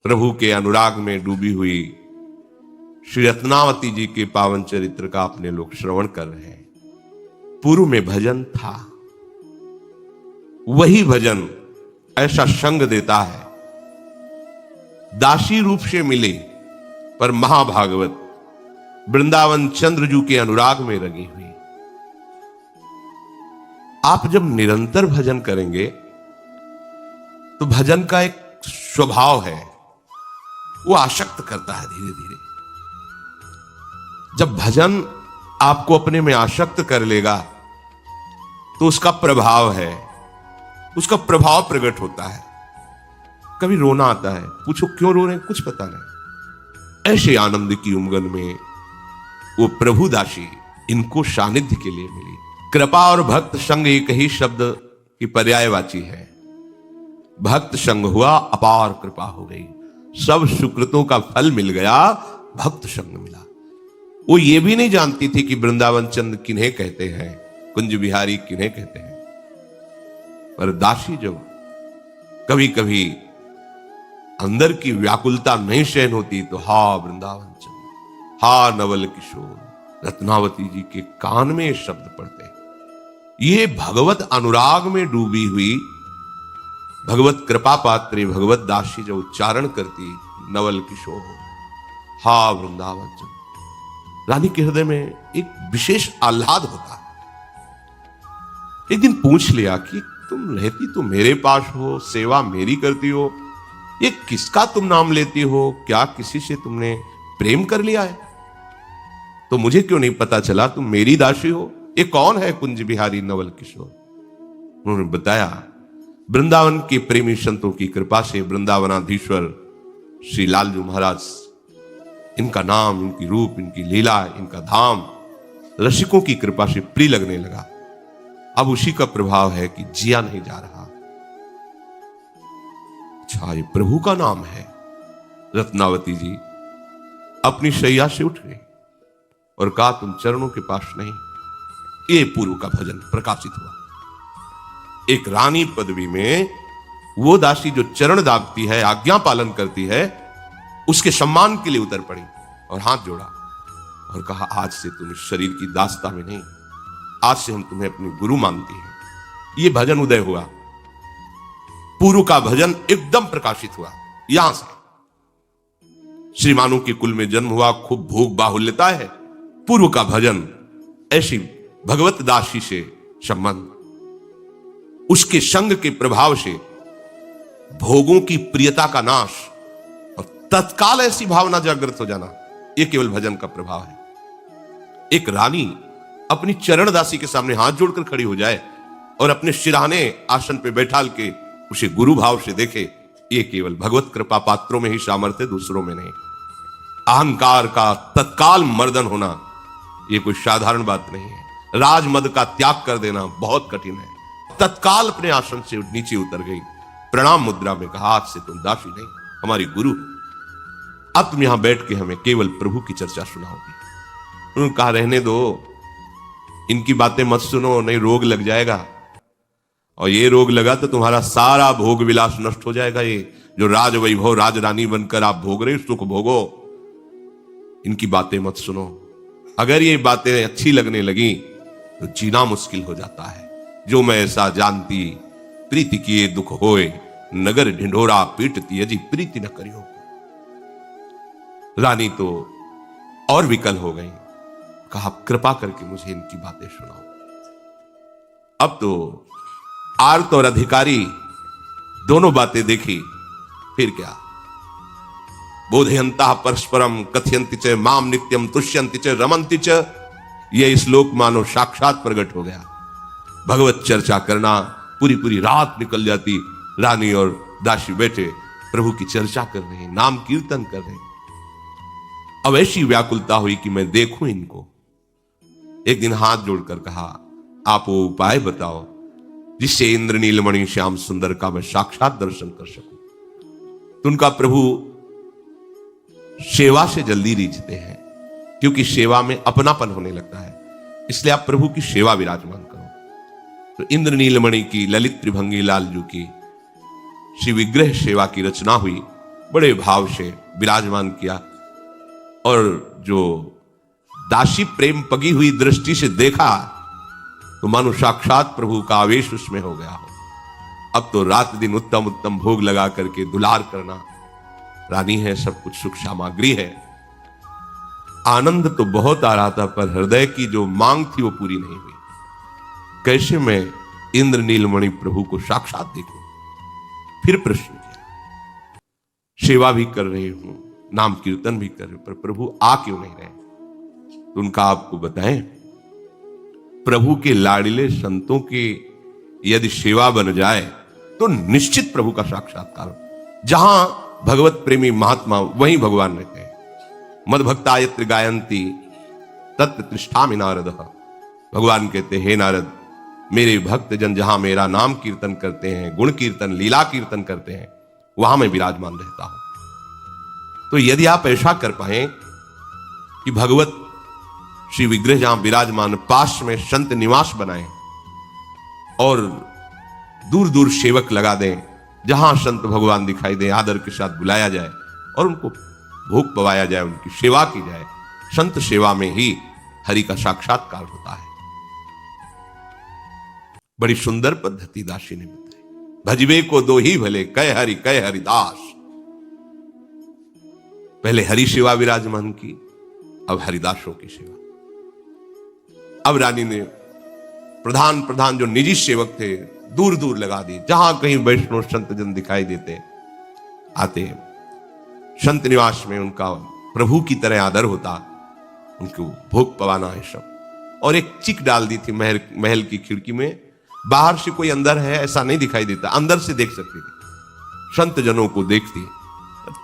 प्रभु के अनुराग में डूबी हुई श्री रत्नावती जी के पावन चरित्र का अपने लोग श्रवण कर रहे हैं। पूर्व में भजन था, वही भजन ऐसा संग देता है। दासी रूप से मिले पर महाभागवत वृंदावन चंद्रजू के अनुराग में रंगी हुई। आप जब निरंतर भजन करेंगे तो भजन का एक स्वभाव है, वो आसक्त करता है धीरे धीरे। जब भजन आपको अपने में आसक्त कर लेगा तो उसका प्रभाव है, उसका प्रभाव प्रकट होता है। कभी रोना आता है, पूछो क्यों रो रहे हैं, कुछ पता नहीं। ऐसे आनंद की उमंग में वो प्रभु दासी इनको सानिध्य के लिए मिली। कृपा और भक्त संग एक ही शब्द की पर्यायवाची है। भक्त संग हुआ, अपार कृपा हो गई, सब सुकृतों का फल मिल गया, भक्त संग मिला। वो ये भी नहीं जानती थी कि वृंदावन चंद्र किन्हें कहते हैं, कुंज बिहारी किन्हें कहते हैं। पर दासी जब कभी कभी अंदर की व्याकुलता नहीं सहन होती तो हा वृंदावन चंद्र, हा नवल किशोर, रत्नावती जी के कान में ये शब्द पड़ते हैं। ये भगवत अनुराग में डूबी हुई भगवत कृपा पात्री भगवत दासी जो उच्चारण करती, नवल किशोर, हा वृंदावन चंद्र, रानी के हृदय में एक विशेष आह्लाद होता। एक दिन पूछ लिया कि तुम रहती तो मेरे पास हो, सेवा मेरी करती हो, ये किसका तुम नाम लेती हो? क्या किसी से तुमने प्रेम कर लिया है? तो मुझे क्यों नहीं पता चला तुम मेरी दासी हो? ये कौन है कुंज बिहारी नवल किशोर? उन्होंने बताया, वृंदावन के प्रेमी संतों की कृपा से वृंदावनाधीश्वर श्री लालजू महाराज, इनका नाम, इनकी रूप, इनकी लीला, इनका धाम रसिकों की कृपा से प्रिय लगने लगा। अब उसी का प्रभाव है कि जिया नहीं जा रहा। अच्छा, ये प्रभु का नाम है। रत्नावती जी अपनी शैया से उठ गई और कहा, तुम चरणों के पास नहीं। ये पूर्व का भजन प्रकाशित हुआ। एक रानी पदवी में वो दासी जो चरण दाबती है, आज्ञा पालन करती है, उसके सम्मान के लिए उतर पड़ी और हाथ जोड़ा और कहा, आज से तुम इस शरीर की दास्ता में नहीं, आज से हम तुम्हें अपनी गुरु मानती हैं। ये भजन उदय हुआ, पूर्व का भजन एकदम प्रकाशित हुआ। यहां से श्रीमानों के कुल में जन्म हुआ, खूब भोग बाहुल्यता है। पूर्व का भजन, ऐसी भगवत दासी से संबंध, उसके संग के प्रभाव से भोगों की प्रियता का नाश और तत्काल ऐसी भावना जागृत हो जाना, यह केवल भजन का प्रभाव है। एक रानी अपनी चरण दासी के सामने हाथ जोड़कर खड़ी हो जाए और अपने शिराने आसन पे बैठाल के उसे गुरु भाव से देखे, यह केवल भगवत कृपा पात्रों में ही सामर्थ्य, दूसरों में नहीं। अहंकार का तत्काल मर्दन होना यह कोई साधारण बात नहीं है। राजमद का त्याग कर देना बहुत कठिन है। तत्काल अपने आसन से नीचे उतर गई, प्रणाम मुद्रा में कहा, आज से तुम दासी नहीं, हमारी गुरु। अब तुम यहां बैठ के हमें केवल प्रभु की चर्चा सुनाओगी। उन्होंने कहा, रहने दो, इनकी बातें मत सुनो, नहीं रोग लग जाएगा, और ये रोग लगा तो तुम्हारा सारा भोग विलास नष्ट हो जाएगा। ये जो राज वैभव, राज रानी बनकर आप भोग रहे, सुख भोगो, इनकी बातें मत सुनो। अगर ये बातें अच्छी लगने लगी तो जीना मुश्किल हो जाता है। जो मैं ऐसा जानती, प्रीति किए दुख होए, नगर ढिंढोरा पीटती, अजी प्रीति न करियो। रानी तो और विकल हो गई, कहा, कृपा करके मुझे इनकी बातें सुनाओ। अब तो आर्त और अधिकारी दोनों बातें देखी, फिर क्या, बोधयंता परस्परम कथयंति च माम नित्यम तुष्यंति च रमंति च, यह श्लोक मानो साक्षात प्रकट हो गया। भगवत चर्चा करना, पूरी पूरी रात निकल जाती, रानी और दासी बैठे प्रभु की चर्चा कर रहे हैं, नाम कीर्तन कर रहे हैं। अब ऐसी व्याकुलता हुई कि मैं देखूं इनको। एक दिन हाथ जोड़कर कहा, आप वो उपाय बताओ जिससे इंद्र नीलमणि श्याम सुंदर का मैं साक्षात दर्शन कर सकूं। तो उनका प्रभु सेवा से जल्दी रीझते हैं, क्योंकि सेवा में अपनापन होने लगता है, इसलिए आप प्रभु की सेवा विराजमान करो। तो इंद्र नीलमणि की, ललित त्रिभंगी लालजू की श्री विग्रह सेवा की रचना हुई बड़े भाव से विराजमान किया और जो दासी प्रेम पगी हुई दृष्टि से देखा तो मानो साक्षात प्रभु का आवेश उसमें हो गया हो। अब तो रात दिन उत्तम उत्तम भोग लगा करके दुलार करना, रानी है, सब कुछ सुख सामग्री है, आनंद तो बहुत आ रहा था, पर हृदय की जो मांग थी वो पूरी नहीं हुई। कैसे मैं इंद्र नीलमणि प्रभु को साक्षात देखूं? फिर प्रश्न किया, सेवा भी कर रहे हूं, नाम कीर्तन भी कर रहे, पर प्रभु आ क्यों नहीं रहे? तो उनका आपको बताएं, प्रभु के लाड़िले संतों की यदि सेवा बन जाए तो निश्चित प्रभु का साक्षात्कार। जहां भगवत प्रेमी महात्मा वहीं भगवान रहते हैं। मद भक्तायत्र गायंती तत्र तिष्ठामि नारद। भगवान कहते हे नारद, मेरे भक्त जन जहां मेरा नाम कीर्तन करते हैं, गुण कीर्तन लीला कीर्तन करते हैं, वहां मैं विराजमान रहता हूं। तो यदि आप ऐसा कर पाए कि भगवत श्री विग्रह जहां विराजमान पास में संत निवास बनाए और दूर दूर सेवक लगा दें, जहां संत भगवान दिखाई दे आदर के साथ बुलाया जाए और उनको भोग पवाया जाए, उनकी सेवा की जाए। संत सेवा में ही हरि का साक्षात्कार होता है। बड़ी सुंदर पद्धति दासी ने बताई। भजबे को दो ही भले, कह हरिदास। पहले हरि सेवा विराजमान की, अब हरिदासों की सेवा। अब रानी ने प्रधान जो निजी सेवक थे दूर दूर लगा दिए, जहां कहीं वैष्णव संत जन दिखाई देते आते संत निवास में उनका प्रभु की तरह आदर होता, उनको भोग पवाना है सब। और एक चिक डाल दी थी महल की खिड़की में, बाहर से कोई अंदर है ऐसा नहीं दिखाई देता, अंदर से देख सकती थी। संत जनों को देखती,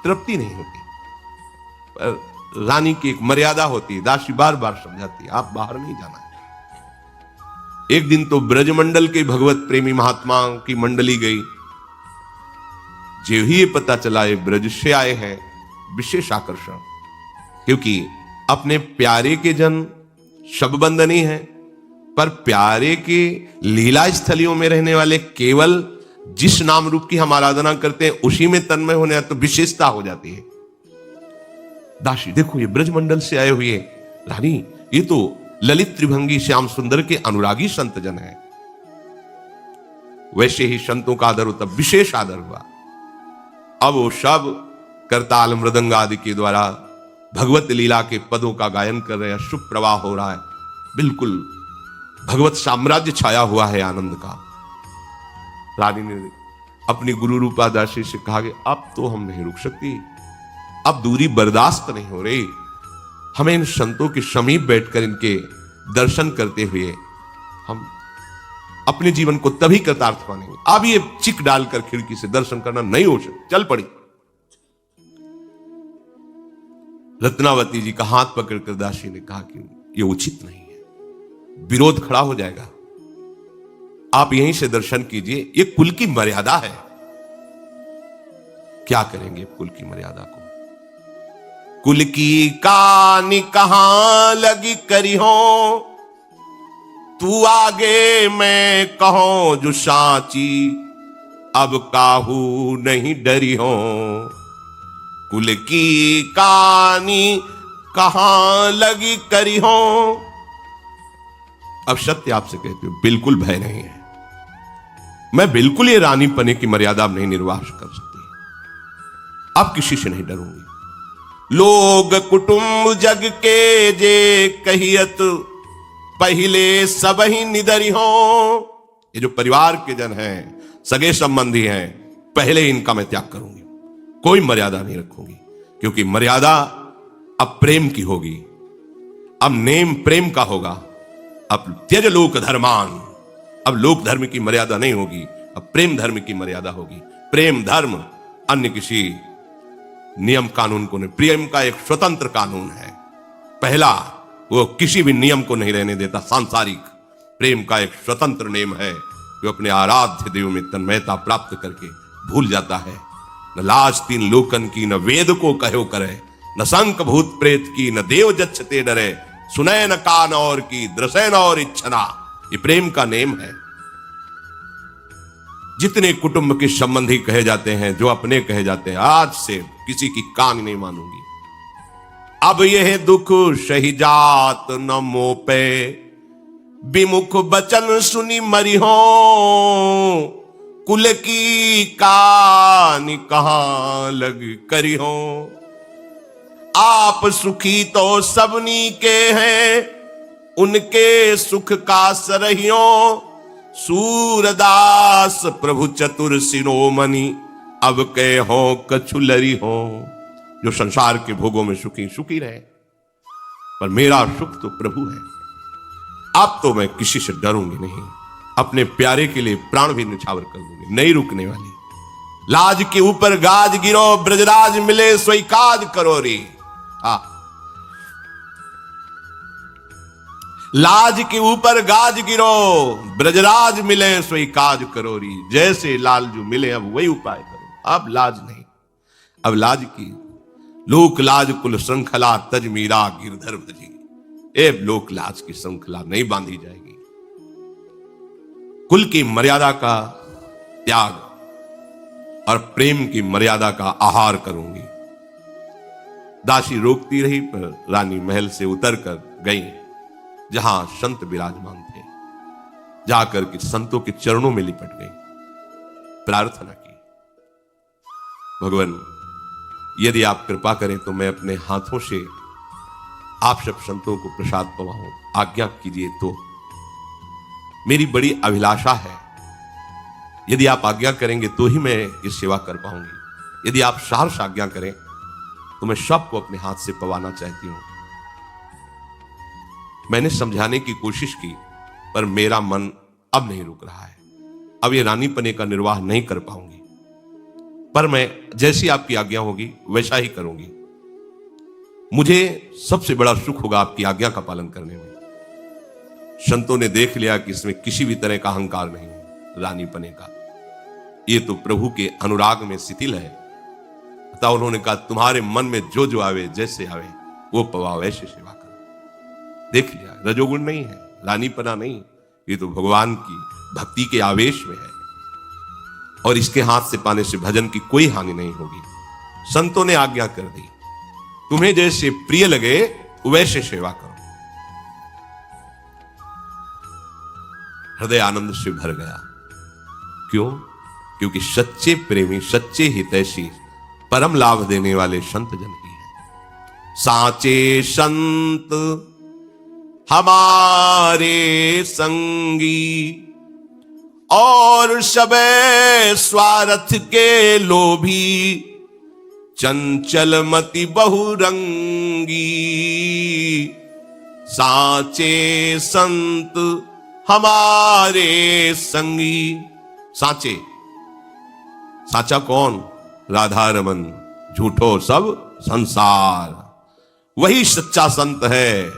तृप्ति नहीं होती, पर रानी की एक मर्यादा होती है। दासी बार बार समझाती, आप बाहर नहीं जाना है। एक दिन तो ब्रजमंडल के भगवत प्रेमी महात्मा की मंडली गई। जो ही ये पता चला ये ब्रज से आए हैं, विशेष आकर्षण, क्योंकि अपने प्यारे के जन शबबंदनी है, पर प्यारे के लीला स्थलियों में रहने वाले केवल जिस नाम रूप की हम आराधना करते हैं उसी में तन्मय होने तो विशेषता हो जाती है। दासी देखो, ये ब्रजमंडल से आए हुए रानी, ये तो ललित त्रिभंगी श्याम सुंदर के अनुरागी संत जन है। वैसे ही संतों का आदर होता, विशेष आदर हुआ। अब वो सब करताल मृदंग आदि के द्वारा भगवत लीला के पदों का गायन कर रहे हैं, शुभ प्रवाह हो रहा है, बिल्कुल भगवत साम्राज्य छाया हुआ है आनंद का। रानी ने अपनी गुरु रूपा दासी से कहा कि अब तो हम नहीं रुक सकती, अब दूरी बर्दाश्त नहीं हो रही, हमें इन संतों के समीप बैठकर इनके दर्शन करते हुए हम अपने जीवन को तभी कृतार्थ मानेंगे। अब ये चिक डालकर खिड़की से दर्शन करना नहीं हो सकता। चल पड़ी। रत्नावती जी का हाथ पकड़कर दासी ने कहा कि ये उचित नहीं है, विरोध खड़ा हो जाएगा, आप यहीं से दर्शन कीजिए, ये कुल की मर्यादा है। क्या करेंगे कुल की मर्यादा को? कुल की कहानी कहां लगी करी हो, तू आगे मैं कहो जो साची, अब काहू नहीं डरी हो। कुल की कहानी कहां लगी करी हो। अब सत्य आपसे कहती हूं, बिल्कुल भय नहीं है, मैं बिल्कुल ये रानी पने की मर्यादा नहीं निर्वाह कर सकती, अब किसी से नहीं डरूंगी। लोग कुटुंब जग के जे कहियत, पहले सब ही निदरी हो। ये जो परिवार के जन हैं, सगे संबंधी हैं, पहले इनका मैं त्याग करूंगी, कोई मर्यादा नहीं रखूंगी, क्योंकि मर्यादा अब प्रेम की होगी, अब नेम प्रेम का होगा। अब त्यज लोक धर्मान, अब लोक धर्म की मर्यादा नहीं होगी, अब प्रेम धर्म की मर्यादा होगी। प्रेम धर्म अन्य किसी नियम कानून को नहीं, प्रेम का एक स्वतंत्र कानून है। पहला, वो किसी भी नियम को नहीं रहने देता, सांसारिक। प्रेम का एक स्वतंत्र नियम है, जो अपने आराध्य देव में तन्मयता प्राप्त करके भूल जाता है। न लाज तीन लोकन की, न वेद को कहो करे, न संक भूत प्रेत की, न देव जच्छते डरे, सुनय न कान और की, दृशय न और इच्छना। ये प्रेम का नेम है। जितने कुटुंब के संबंधी कहे जाते हैं, जो अपने कहे जाते हैं, आज से किसी की कान नहीं मानूंगी। अब यह दुख सही जात न मोपे, विमुख बचन सुनी मरी हो, कुल की कान कहां लग करी हो। आप सुखी तो सबनी के हैं, उनके सुख का सरहियों। सूरदास प्रभु चतुर शिरोमणि, अब के हो कछुलरी हो। जो संसार के भोगों में सुखी सुखी रहे, पर मेरा सुख तो प्रभु है। अब तो मैं किसी से डरूंगी नहीं, अपने प्यारे के लिए प्राण भी निछावर कर दूंगी, नहीं रुकने वाली। लाज के ऊपर गाज गिरो, ब्रजराज मिले सोई काज करो रे। लाज के ऊपर गाज गिरो, ब्रजराज मिले सोई काज करो री। जैसे लालजू मिले अब वही उपाय करो। अब लाज नहीं, अब लाज की लोक लाज कुल श्रृंखला तज मीरा गिरधर भजी। ए लोक लाज की श्रृंखला नहीं बांधी जाएगी। कुल की मर्यादा का त्याग और प्रेम की मर्यादा का आहार करूंगी। दासी रोकती रही, पर रानी महल से उतरकर गई जहां संत विराजमान थे। जाकर के संतों के चरणों में लिपट गई, प्रार्थना की, भगवान यदि आप कृपा करें तो मैं अपने हाथों से आप सब संतों को प्रसाद पवाऊं, आज्ञा कीजिए। तो मेरी बड़ी अभिलाषा है, यदि आप आज्ञा करेंगे तो ही मैं ये सेवा कर पाऊंगी। यदि आप सहर्ष आज्ञा करें तो मैं सबको अपने हाथ से पवाना चाहती हूं। मैंने समझाने की कोशिश की, पर मेरा मन अब नहीं रुक रहा है। अब ये रानी पने का निर्वाह नहीं कर पाऊंगी, पर मैं जैसी आपकी आज्ञा होगी वैसा ही करूंगी। मुझे सबसे बड़ा सुख होगा आपकी आज्ञा का पालन करने में। संतों ने देख लिया कि इसमें किसी भी तरह का अहंकार नहीं है रानी पने का, ये तो प्रभु के अनुराग में शिथिल है। अतः उन्होंने कहा, तुम्हारे मन में जो जो आवे, जैसे आवे वो पवाओ, ऐसे सेवा करो। देख लिया, रजोगुण नहीं है, रानीपना नहीं, ये तो भगवान की भक्ति के आवेश में है। और इसके हाथ से पाने से भजन की कोई हानि नहीं होगी। संतों ने आज्ञा कर दी, तुम्हें जैसे प्रिय लगे वैसे सेवा करो। हृदय आनंद से भर गया। क्यों? क्योंकि सच्चे प्रेमी, सच्चे हितैषी, परम लाभ देने वाले संत जन ही हैं। साचे संत हमारे संगी, और सबे स्वार्थ के लोभी, चंचल मति बहुरंगी। साचे संत हमारे संगी। साचे, साचा कौन? राधा रमन, झूठो सब संसार। वही सच्चा संत है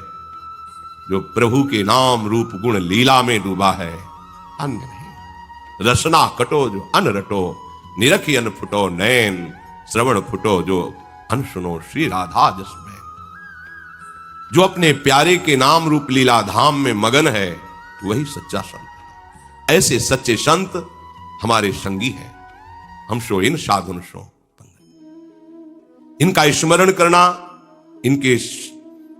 जो प्रभु के नाम रूप गुण लीला में डूबा है, अन्य नहीं। रसना कटो जो अन रटो, निरखी अन फुटो नैन, श्रवण फुटो जो अन सुनो श्री राधा जस में। जो अपने प्यारे के नाम रूप लीला धाम में मगन है, वही सच्चा संत है। ऐसे सच्चे संत हमारे संगी हैं। हम सो इन साधुन सो पंगत। इनका स्मरण करना, इनके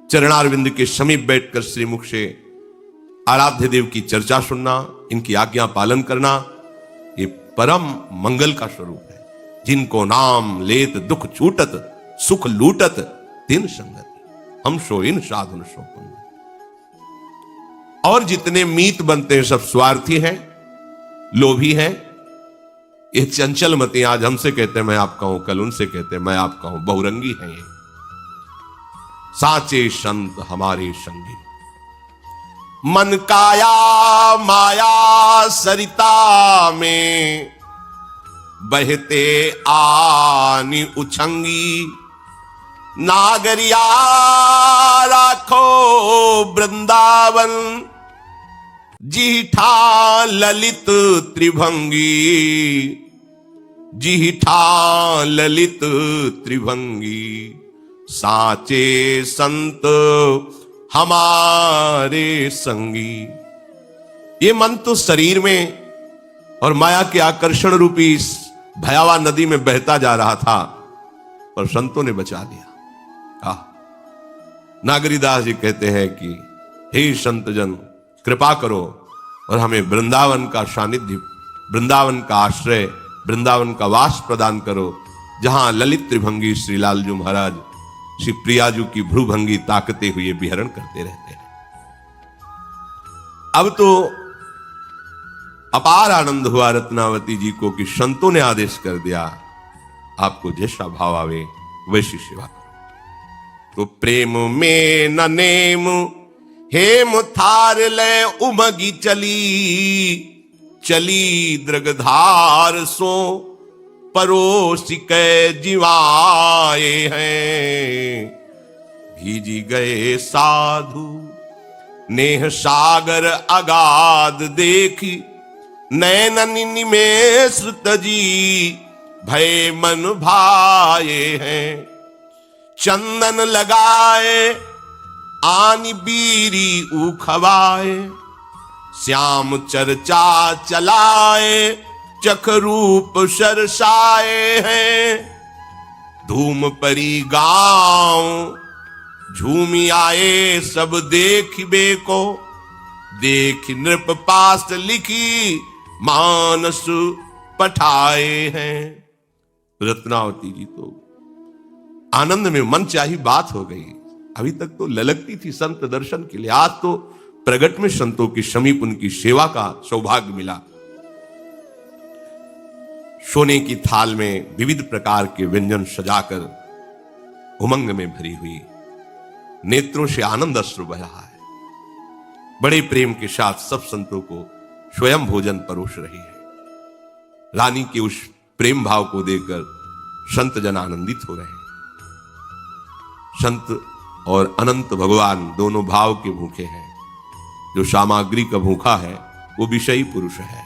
चरणारविंद के समीप बैठकर श्रीमुख से आराध्य देव की चर्चा सुनना, इनकी आज्ञा पालन करना, ये परम मंगल का स्वरूप है। जिनको नाम लेत दुख छूटत, सुख लूटत तिन संगति। हम सो इन साधुन सो पंगत। और जितने मीत बनते हैं सब स्वार्थी हैं, लोभी हैं। ये चंचल मती आज हमसे कहते हैं मैं आपका हूं, कल उनसे कहते हैं मैं आपका हूं, बहुरंगी हैं ये। साचे संत हमारे संगी। मन काया माया सरिता में, बहते आनी उछंगी। नागरिया राखो वृंदावन, जीठा ललित त्रिभंगी। जीठा ललित त्रिभंगी। साचे संत हमारे संगी। ये मन तो शरीर में और माया के आकर्षण रूपी इस भयावह नदी में बहता जा रहा था, पर संतों ने बचा लिया। नागरीदास जी कहते हैं कि हे संतजन, कृपा करो और हमें वृंदावन का सानिध्य, वृंदावन का आश्रय, वृंदावन का वास प्रदान करो, जहां ललित त्रिभंगी श्री लालजू महाराज श्री प्रियाजू की भ्रूभंगी ताकते हुए विहरण करते रहते हैं। अब तो अपार आनंद हुआ रत्नावती जी को कि संतों ने आदेश कर दिया, आपको जैसा भाव आवे वैसी सेवा करो। तो प्रेम में न नेम हेम थार ले उमगी चली, चली दृगधार सो परोसी के जीवाए हैं। भीजी गए साधु नेह सागर अगाध देखी, नैननि में श्रुतजी भय मन भाए हैं। चंदन लगाए आनी बीरी उखवाए, श्याम चर्चा चलाए चख रूप सरसाए हैं। धूम परी गांव झूमी आए सब देखिबे को, देख नृप पास लिखी मानस पठाए हैं। रत्नावती जी तो आनंद में मन चाही बात हो गई। अभी तक तो ललकती थी संत दर्शन के लिए, आज तो प्रगट में संतों के समीप उनकी सेवा का सौभाग्य मिला। सोने की थाल में विविध प्रकार के व्यंजन सजाकर उमंग में भरी हुई, नेत्रों से आनंद अश्रु बह रहा है। बड़े प्रेम के साथ सब संतों को स्वयं भोजन परोस रही है। रानी के उस प्रेम भाव को देखकर संत जन आनंदित हो रहे हैं। संत और अनंत भगवान दोनों भाव के भूखे हैं। जो सामग्री का भूखा है वो विषयी पुरुष है।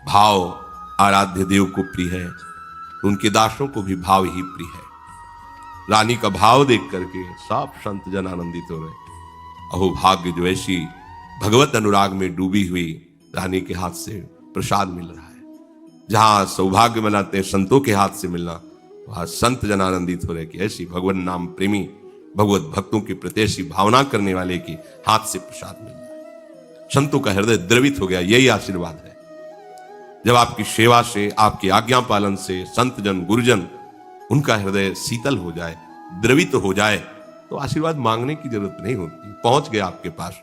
भाव आराध्य देव को प्रिय है, तो उनके दासों को भी भाव ही प्रिय है। रानी का भाव देख करके सब संत जन आनंदित हो रहे। अहो भाग्य जो ऐसी भगवत अनुराग में डूबी हुई रानी के हाथ से प्रसाद मिल रहा है। जहां सौभाग्य मनाते हैं संतों के हाथ से मिलना, वहां संत जन आनंदित हो रहे कि ऐसी भगवान नाम प्रेमी भगवत भक्तों के प्रति ऐसी भावना करने वाले की हाथ से प्रसाद मिल रहा है। संतों का हृदय द्रवित हो गया। यही आशीर्वाद है। जब आपकी सेवा से, आपकी आज्ञा पालन से संत जन, गुरुजन, उनका हृदय शीतल हो जाए, द्रवित हो जाए, तो आशीर्वाद मांगने की जरूरत नहीं होती, पहुंच गया आपके पास।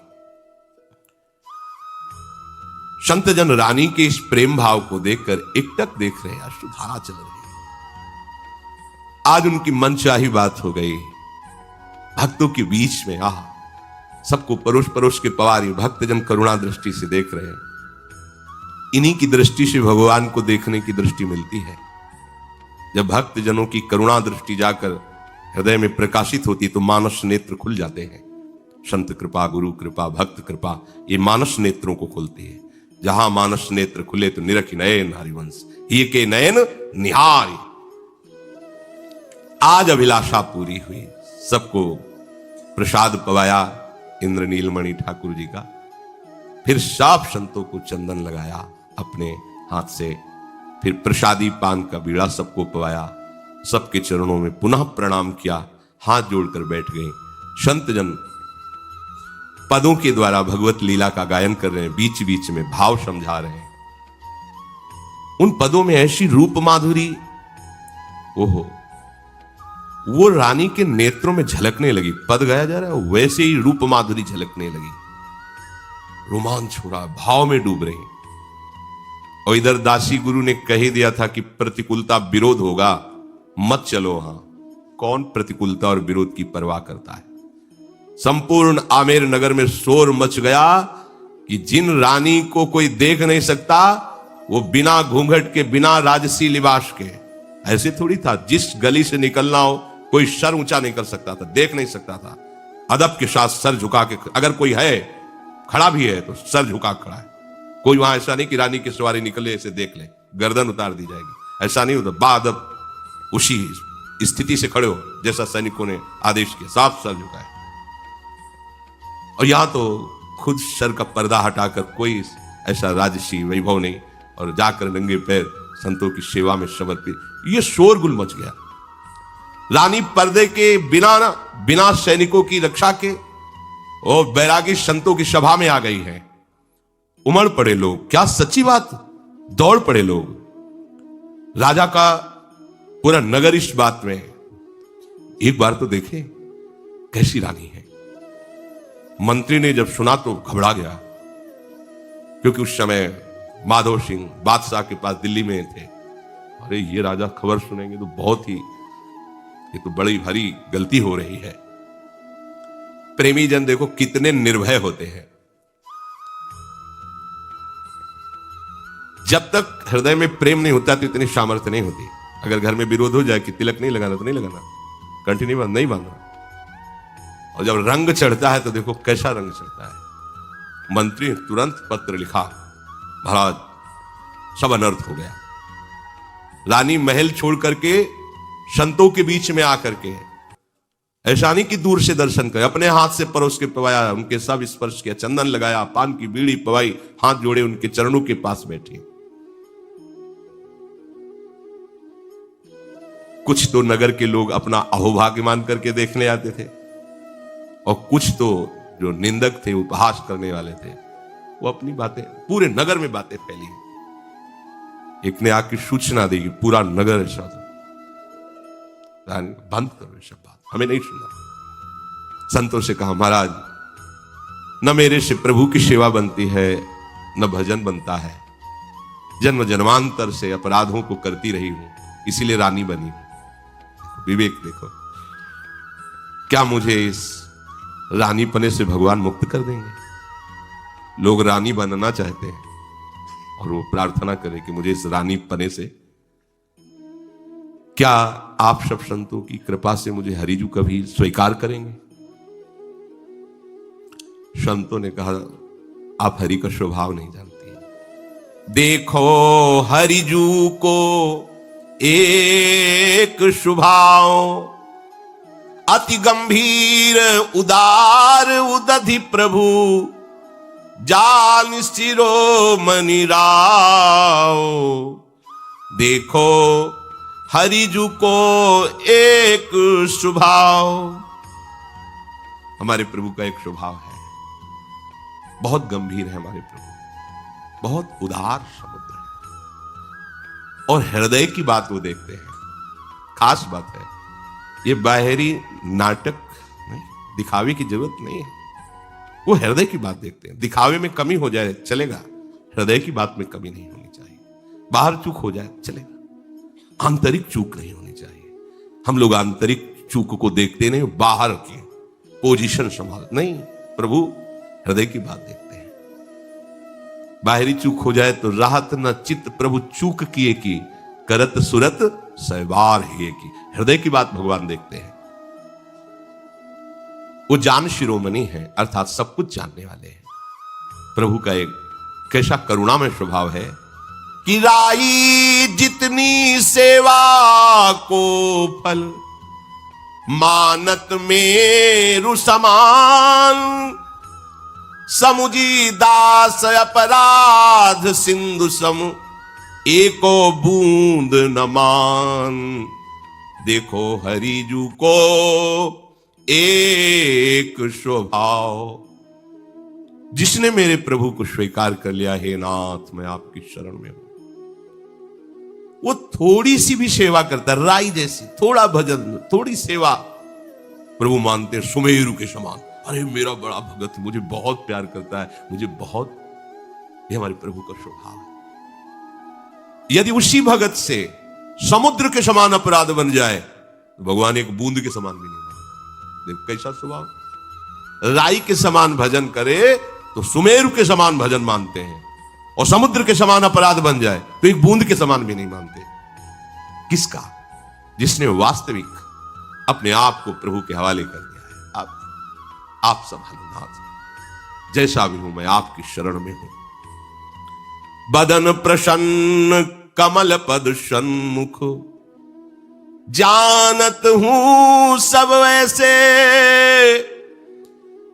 संत जन रानी के इस प्रेम भाव को देखकर एकटक देख रहे हैं, अश्रुधारा चल रही है। आज उनकी मनचाही बात हो गई। भक्तों के बीच में सबको परोस परोस के पवारी भक्तजन करुणा दृष्टि से देख रहे हैं। इन्हीं की दृष्टि से भगवान को देखने की दृष्टि मिलती है। जब भक्त जनों की करुणा दृष्टि जाकर हृदय में प्रकाशित होती तो मानस नेत्र खुल जाते हैं। संत कृपा, गुरु कृपा, भक्त कृपा, ये मानस नेत्रों को खोलती है। जहां मानस नेत्र खुले तो निरख नयन हरिवंश, ये के नयन निहार। आज अभिलाषा पूरी हुई। सबको प्रसाद पवाया इंद्र नीलमणि ठाकुर जी का। फिर सब संतों को चंदन लगाया अपने हाथ से। फिर प्रसादी पान का बीड़ा सबको पवाया। सबके चरणों में पुनः प्रणाम किया, हाथ जोड़कर बैठ गए। संत जन पदों के द्वारा भगवत लीला का गायन कर रहे हैं, बीच बीच में भाव समझा रहे हैं। उन पदों में ऐसी रूप माधुरी, ओहो, वो रानी के नेत्रों में झलकने लगी। पद गाया जा रहा है, वैसे ही रूप माधुरी झलकने लगी। रोमांच हो रहा, भाव में डूब रहे। और इधर दासी गुरु ने कह ही दिया था कि प्रतिकूलता विरोध होगा, मत चलो वहां। कौन प्रतिकूलता और विरोध की परवाह करता है। संपूर्ण आमेर नगर में शोर मच गया कि जिन रानी को कोई देख नहीं सकता वो बिना घूंघट के, बिना राजसी लिबास के। ऐसे थोड़ी था, जिस गली से निकलना हो कोई सर ऊंचा नहीं कर सकता था, देख नहीं सकता था। अदब के साथ सर झुका के, अगर कोई है खड़ा भी है तो सर झुका खड़ा है। कोई वहां ऐसा नहीं कि रानी की सवारी निकले ऐसे देख ले, गर्दन उतार दी जाएगी, ऐसा नहीं होता। बाअदब उसी स्थिति से खड़े हो जैसा सैनिकों ने आदेश किया, साफ सर झुकाए। और यहां तो खुद सर का पर्दा हटाकर कोई ऐसा राजसी वैभव नहीं, और जाकर नंगे पैर संतों की सेवा में समर्पित। ये शोरगुल मच गया। रानी पर्दे के बिना सैनिकों की रक्षा के और बैरागी संतों की सभा में आ गई है। उमड़ पड़े लोग, क्या सच्ची बात, दौड़ पड़े लोग। राजा का पूरा नगर इस बात में, एक बार तो देखे कैसी रानी है। मंत्री ने जब सुना तो घबरा गया, क्योंकि उस समय माधव सिंह बादशाह के पास दिल्ली में थे। अरे ये राजा खबर सुनेंगे तो बहुत ही, ये तो बड़ी भारी गलती हो रही है। प्रेमी जन देखो कितने निर्भय होते हैं। जब तक हृदय में प्रेम नहीं होता तो इतनी सामर्थ्य नहीं होती। अगर घर में विरोध हो जाए कि तिलक नहीं लगाना तो नहीं लगाना, कंटिन्यू नहीं बांधना। और जब रंग चढ़ता है तो देखो कैसा रंग चढ़ता है। मंत्री ने तुरंत पत्र लिखा, महाराज सब अनर्थ हो गया। रानी महल छोड़ करके संतों के बीच में आकर के, ऐसा नहीं कि दूर से दर्शन करे, अपने हाथ से परोस के पवाया, उनके सब स्पर्श किया, चंदन लगाया, पान की बीड़ी पवाई, हाथ जोड़े उनके चरणों के पास बैठी। कुछ तो नगर के लोग अपना अहोभाग्य मान करके देखने आते थे, और कुछ तो जो निंदक थे, उपहास करने वाले थे, वो अपनी बातें, पूरे नगर में बातें फैली। एक ने आके सूचना दी कि पूरा नगर ऐसा था। बंद करो ये सब बात, हमें नहीं सुनना। संतों से कहा, महाराज न मेरे से प्रभु की सेवा बनती है, न भजन बनता है। जन्म जन्मांतर से अपराधों को करती रही हूं, इसीलिए रानी बनी हूं। विवेक देखो, क्या मुझे इस रानी पने से भगवान मुक्त कर देंगे? लोग रानी बनना चाहते हैं और वो प्रार्थना करें कि मुझे इस रानी पने से, क्या आप सब संतों की कृपा से मुझे हरिजू कभी स्वीकार करेंगे? संतों ने कहा, आप हरि का स्वभाव नहीं जानती हैं। देखो हरिजू को एक स्वभाव, अति गंभीर उदार उदधि प्रभु, जान शिरोमणि राव। देखो हरिजू को एक स्वभाव। हमारे प्रभु का एक स्वभाव है, बहुत गंभीर है हमारे प्रभु, बहुत उदार समुद्र है, और हृदय की बात वो देखते हैं। खास बात है, ये बाहरी नाटक नहीं, दिखावे की जरूरत नहीं है। वो हृदय की बात देखते हैं। दिखावे में कमी हो जाए चलेगा, हृदय की बात में कमी नहीं होनी चाहिए। बाहर चूक हो जाए चलेगा, आंतरिक चूक नहीं होनी चाहिए। हम लोग आंतरिक चूक को देखते नहीं, बाहर की पोजीशन संभाल नहीं। प्रभु हृदय की बात देखते हैं। बाहरी चूक हो जाए तो राहत न चित्त प्रभु चूक किए की, करत सुरत सहबार ही की। हृदय की बात भगवान देखते हैं। वो जान शिरोमणि है, अर्थात सब कुछ जानने वाले हैं। प्रभु का एक कैसा करुणामय स्वभाव है कि राई जितनी सेवा को फल, मानत मेरु समान। समुझी दास अपराध सिंधु सम, एको बूंद न मान। देखो हरिजू को एक स्वभाव। जिसने मेरे प्रभु को स्वीकार कर लिया, हे नाथ मैं आपकी शरण में हूं, वो थोड़ी सी भी सेवा करता है, राई जैसी, थोड़ा भजन, थोड़ी सेवा, प्रभु मानते हैं सुमेरु के समान। अरे मेरा बड़ा भगत मुझे बहुत प्यार करता है, मुझे बहुत, ये हमारे प्रभु का स्वभाव है। यदि उसी भगत से समुद्र के समान अपराध बन जाए तो भगवान एक बूंद के समान भी नहीं मानते। देखो कैसा स्वभाव। राई के समान भजन करे तो सुमेरु के समान भजन मानते हैं, और समुद्र के समान अपराध बन जाए तो एक बूंद के समान भी नहीं मानते। किसका? जिसने वास्तविक अपने आप को प्रभु के हवाले कर दिया है। आप संभालो नाथ, जैसा भी हूं मैं आपकी शरण में हूं। बदन प्रसन्न कमल पद सन्मुख, जानत हूं सब वैसे।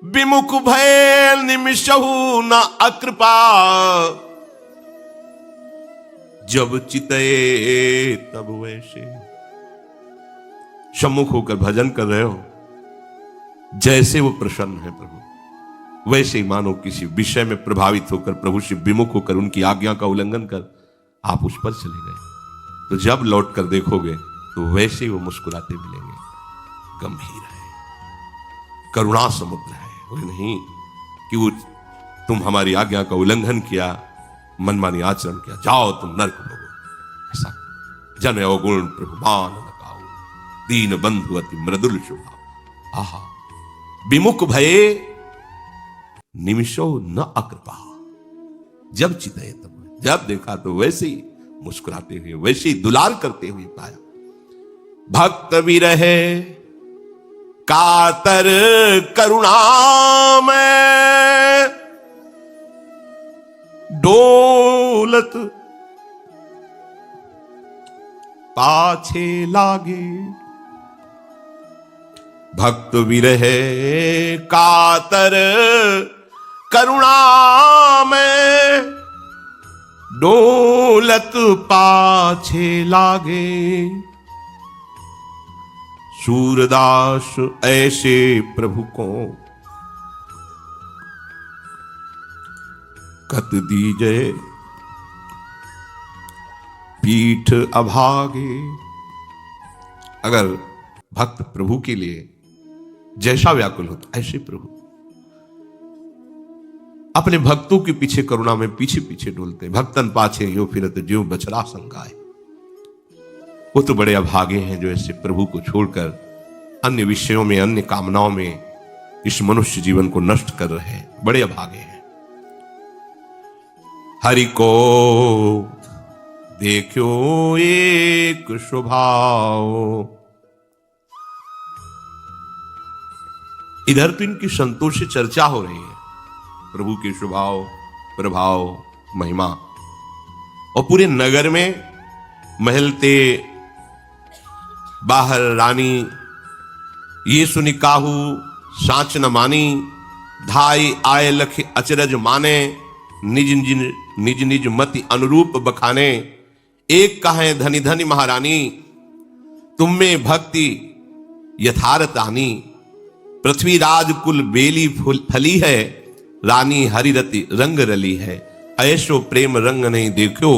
विमुख भय निमिषहु न अकृपा, जब चितए तब वैसे। सम्मुख होकर भजन कर रहे हो, जैसे वो प्रसन्न है प्रभु, वैसे ही मानो किसी विषय में प्रभावित होकर प्रभु से विमुख होकर उनकी आज्ञा का उल्लंघन कर आप उस पर चले गए, तो जब लौट कर देखोगे तो वैसे ही वो मुस्कुराते मिलेंगे। गंभीर है, करुणा समुद्र है, वो नहीं कि वो तुम हमारी आज्ञा का उल्लंघन किया, मनमानी आचरण किया, जाओ तुम नरक भोगो। ऐसा जन अवगुण प्रभु मान न काऊ, दीन बंधु अति मृदुल स्वभाव। आहा, विमुख भये निमिषो न अकृपा। जब चितए तब, जब देखा तो वैसे ही मुस्कुराते हुए, वैसे ही दुलार करते हुए पाया। भक्त विरहे कातर करुणा में डोलत पाछे लागे। भक्त विरहे कातर करुणा में डोलत पाछे लागे। सूरदास ऐसे प्रभु को कत दीजे पीठ अभागे। अगर भक्त प्रभु के लिए जैसा व्याकुल होता, ऐसे प्रभु अपने भक्तों के पीछे करुणा में पीछे पीछे डोलते। भक्तन पाछे यो फिरत ज्यों बछड़ा संगाए। वो तो बड़े अभागे हैं जो ऐसे प्रभु को छोड़कर अन्य विषयों में, अन्य कामनाओं में इस मनुष्य जीवन को नष्ट कर रहे हैं। बड़े अभागे हैं। हरि को देखो एक स्वभाव। इधर तो इनकी संतोष से चर्चा हो रही है, प्रभु के स्वभाव, प्रभाव, महिमा, और पूरे नगर में महलते बाहर रानी ये सुनि काहू साच न मानी। धाई आए लख अचरज माने, निज निज निज मति अनुरूप बखाने। एक कहें धनी धनी महारानी, तुम में भक्ति यथार्थ आनी। पृथ्वी राजकुल बेली फली है, रानी हरिरति रंग रली है। ऐसो प्रेम रंग नहीं देखो,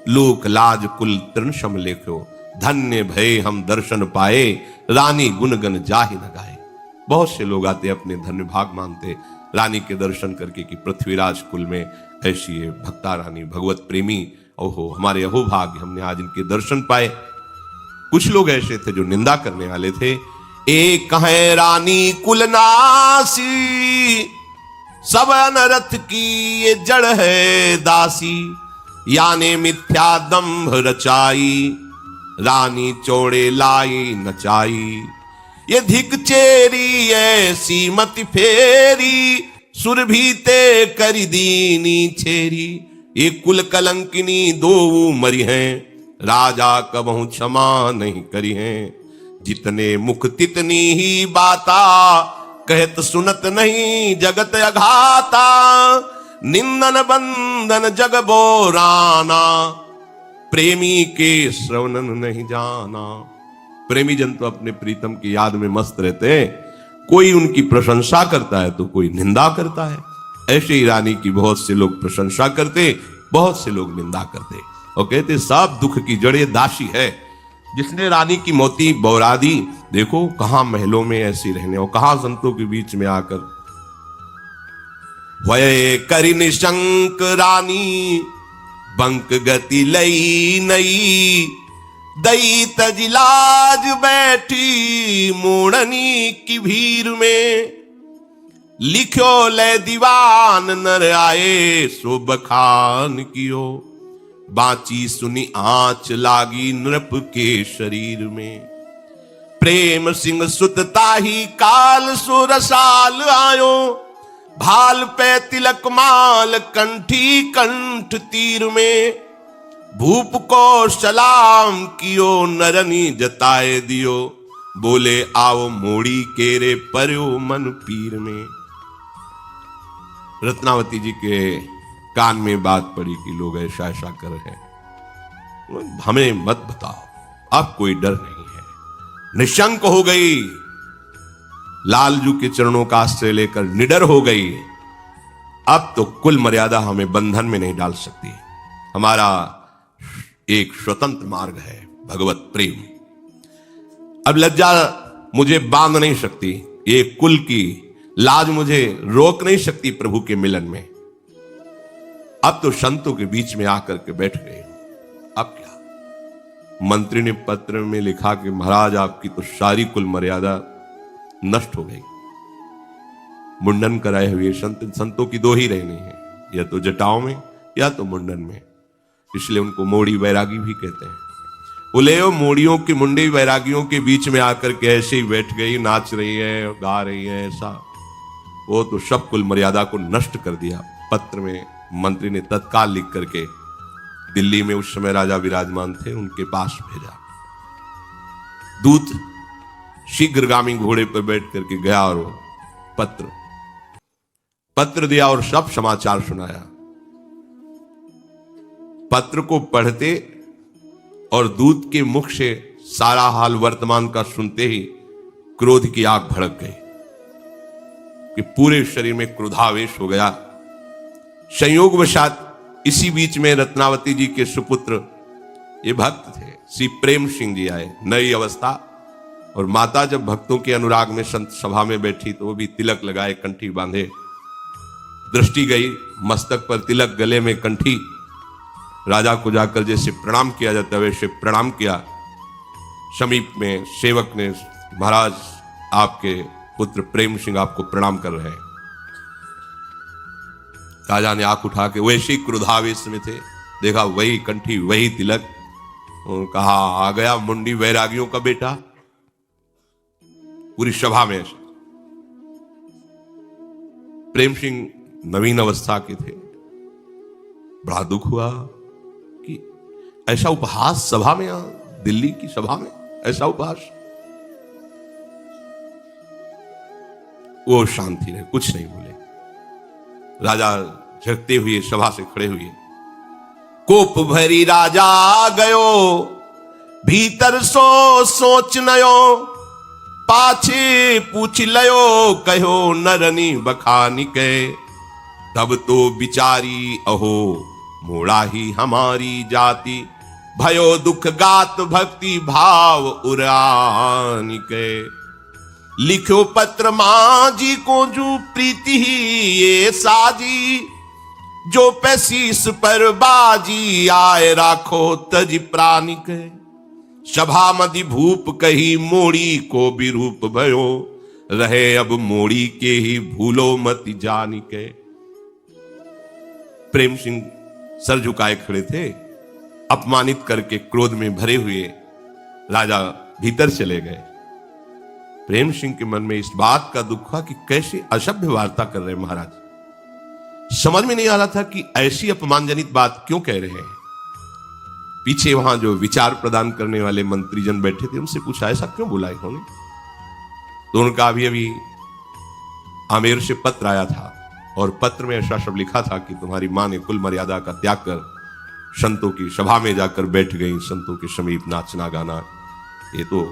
लोक लाज कुल तृण सम लेख्यो। धन्य भय हम दर्शन पाए, रानी गुणगन जाहि न गाए। बहुत से लोग आते अपने धन्य भाग मानते रानी के दर्शन करके कि पृथ्वीराज कुल में ऐसी है भक्ता रानी, भगवत प्रेमी। ओहो हमारे अहो भाग्य, हमने आज इनके दर्शन पाए। कुछ लोग ऐसे थे जो निंदा करने वाले थे। एक है रानी कुलनासी, सब अनरथ की ये जड़ है दासी। याने मिथ्या दंभ रचाई, रानी चौड़े लाई नचाई। ये धिक चेरी ऐसी मति फेरी, सुरभीते करी दीनी छेरी। ये कुल कलंकिनी दो मरी हैं, राजा कबहू क्षमा नहीं करी हैं। जितने मुख तितनी ही बाता, कहत सुनत नहीं जगत अघाता। निंदन बंधन जग बोराना, प्रेमी के श्रवणन नहीं जाना। प्रेमी जन तो अपने प्रीतम की याद में मस्त रहते हैं। कोई उनकी प्रशंसा करता है तो कोई निंदा करता है। ऐसे ही रानी की बहुत से लोग प्रशंसा करते, बहुत से लोग निंदा करते और कहते सब दुख की जड़ दासी है जिसने रानी की मोती बौरा दी। देखो कहां महलों में ऐसी रहने और कहां संतों के बीच में आकर। वय करी निशंक रानी, बंक गति लई नई। दई तजिलाज बैठी मोड़नी की भीड़ में। लिख्यो ले दीवान नर आए, सो बखान कियो। बाची सुनी आंच लागी नृप के शरीर में। प्रेम सिंह सुत ताही काल सो रसाल आयो। भाल पे तिलक माल कंठी कंठ तीर में। भूप को सलाम कियो नरनी जताए दियो। बोले आओ मोड़ी केरे पर्यो मन पीर में। रत्नावती जी के कान में बात पड़ी कि लोग ऐसा ऐसा कर रहे हैं। हमें मत बताओ, अब कोई डर नहीं है, निशंक हो गई, लालजू के चरणों का आश्रय लेकर निडर हो गई। अब तो कुल मर्यादा हमें बंधन में नहीं डाल सकती। हमारा एक स्वतंत्र मार्ग है, भगवत प्रेम। अब लज्जा मुझे बांध नहीं सकती, ये कुल की लाज मुझे रोक नहीं सकती प्रभु के मिलन में। अब तो संतों के बीच में आकर के बैठ गए। अब क्या? मंत्री ने पत्र में लिखा कि महाराज आपकी तो सारी कुल मर्यादा नष्ट हो गई। मुंडन कराए हुए संतों की दो ही रहनी है, या तो जटाओं में या तो मुंडन में, इसलिए उनको मोड़ी वैरागी भी कहते हैं। बोले वो मोड़ियों के मुंडे वैरागियों के बीच में आकर के ऐसे ही बैठ गई, नाच रही है, गा रही है, ऐसा। वो तो सब कुल मर्यादा को नष्ट कर दिया। पत्र में मंत्री ने तत्काल लिख करके दिल्ली में उस समय राजा विराजमान थे, उनके पास भेजा। दूत शीघ्रगामी घोड़े पर बैठ करके गया और पत्र दिया और सब समाचार सुनाया। पत्र को पढ़ते और दूत के मुख से सारा हाल वर्तमान का सुनते ही क्रोध की आग भड़क गई कि पूरे शरीर में क्रोधावेश हो गया। संयोगवशात इसी बीच में रत्नावती जी के सुपुत्र, ये भक्त थे, श्री प्रेम सिंह जी आए। नई अवस्था, और माता जब भक्तों के अनुराग में संत सभा में बैठी तो वो भी तिलक लगाए, कंठी बांधे। दृष्टि गई, मस्तक पर तिलक, गले में कंठी। राजा को जाकर जैसे प्रणाम किया जाता है वैसे प्रणाम किया। समीप में सेवक ने, महाराज आपके पुत्र प्रेम सिंह आपको प्रणाम कर रहे हैं। राजा ने आंख उठा के, वैसे ही क्रोधावेश में थे, देखा वही कंठी वही तिलक। उन्होंने कहा आ गया मुंडी वैरागियों का बेटा। पूरी सभा में प्रेम सिंह नवीन अवस्था के थे। बड़ा दुख हुआ कि ऐसा उपहास सभा में, दिल्ली की सभा में ऐसा उपहास। वो शांति रहे, कुछ नहीं बोले। राजा झकते हुए सभा से खड़े हुए, कोप भरी राजा गयो, भीतर सो सोच नयो, पाछे पूछ लयो, कहो नरनी बखानी के, तब तो बिचारी अहो मोड़ा ही हमारी जाति, भयो दुख गात भक्ति भाव उरानी के। लिखो पत्र मां जी को जू प्रीति ही ये साजी, जो पैसीस पर बाजी आए राखो तज प्राणी के। सभा मधि भूप कही मोड़ी को भी रूप भयो, रहे अब मोड़ी के ही भूलो मत जानी के। प्रेम सिंह सर झुकाए खड़े थे, अपमानित करके क्रोध में भरे हुए राजा भीतर चले गए। प्रेम सिंह के मन में इस बात का दुख हुआ कि कैसे असभ्य वार्ता कर रहे महाराज। समझ में नहीं आ रहा था कि ऐसी अपमानजनित बात क्यों कह रहे हैं। पीछे वहां जो विचार प्रदान करने वाले मंत्रीजन बैठे थे, उनसे पूछा ऐसा क्यों बोला इन्होंने। तो उनका अभी आमेर से पत्र आया था, और पत्र में ऐसा सब लिखा था कि तुम्हारी मां ने कुल मर्यादा का त्याग कर संतों की सभा में जाकर बैठ गई, संतों के समीप नाचना गाना। ये तो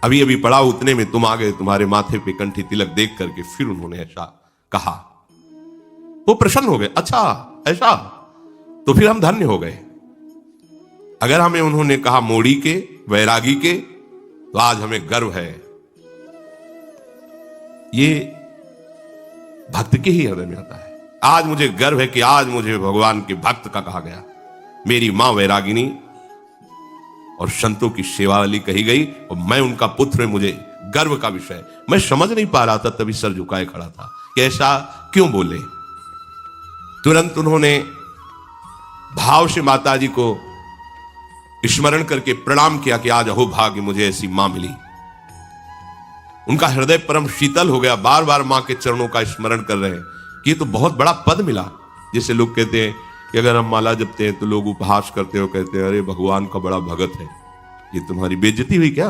अभी अभी पढ़ा, उतने में तुम आ गए, तुम्हारे माथे पे कंठी तिलक देख करके फिर उन्होंने ऐसा कहा। वो प्रसन्न हो गए, अच्छा ऐसा, तो फिर हम धन्य हो गए। अगर हमें उन्होंने कहा मोड़ी के, वैरागी के, तो आज हमें गर्व है। ये भक्त के ही हृदय में आता है। आज मुझे गर्व है कि आज मुझे भगवान के भक्त का कहा गया। मेरी मां वैरागिनी और संतों की सेवा वाली कही गई, और मैं उनका पुत्र, मुझे गर्व का विषय। मैं समझ नहीं पा रहा था, तभी सर झुकाए खड़ा था कि ऐसा क्यों बोले। तुरंत उन्होंने भाव से माता जी को स्मरण करके प्रणाम किया कि आज अहो भाग्य मुझे ऐसी मां मिली। उनका हृदय परम शीतल हो गया, बार बार मां के चरणों का स्मरण कर रहे हैं कि ये तो बहुत बड़ा पद मिला। जैसे लोग कहते हैं कि अगर हम माला जपते हैं तो लोग उपहास करते हो, कहते हैं अरे भगवान का बड़ा भगत है, ये तुम्हारी बेइज्जती हुई क्या।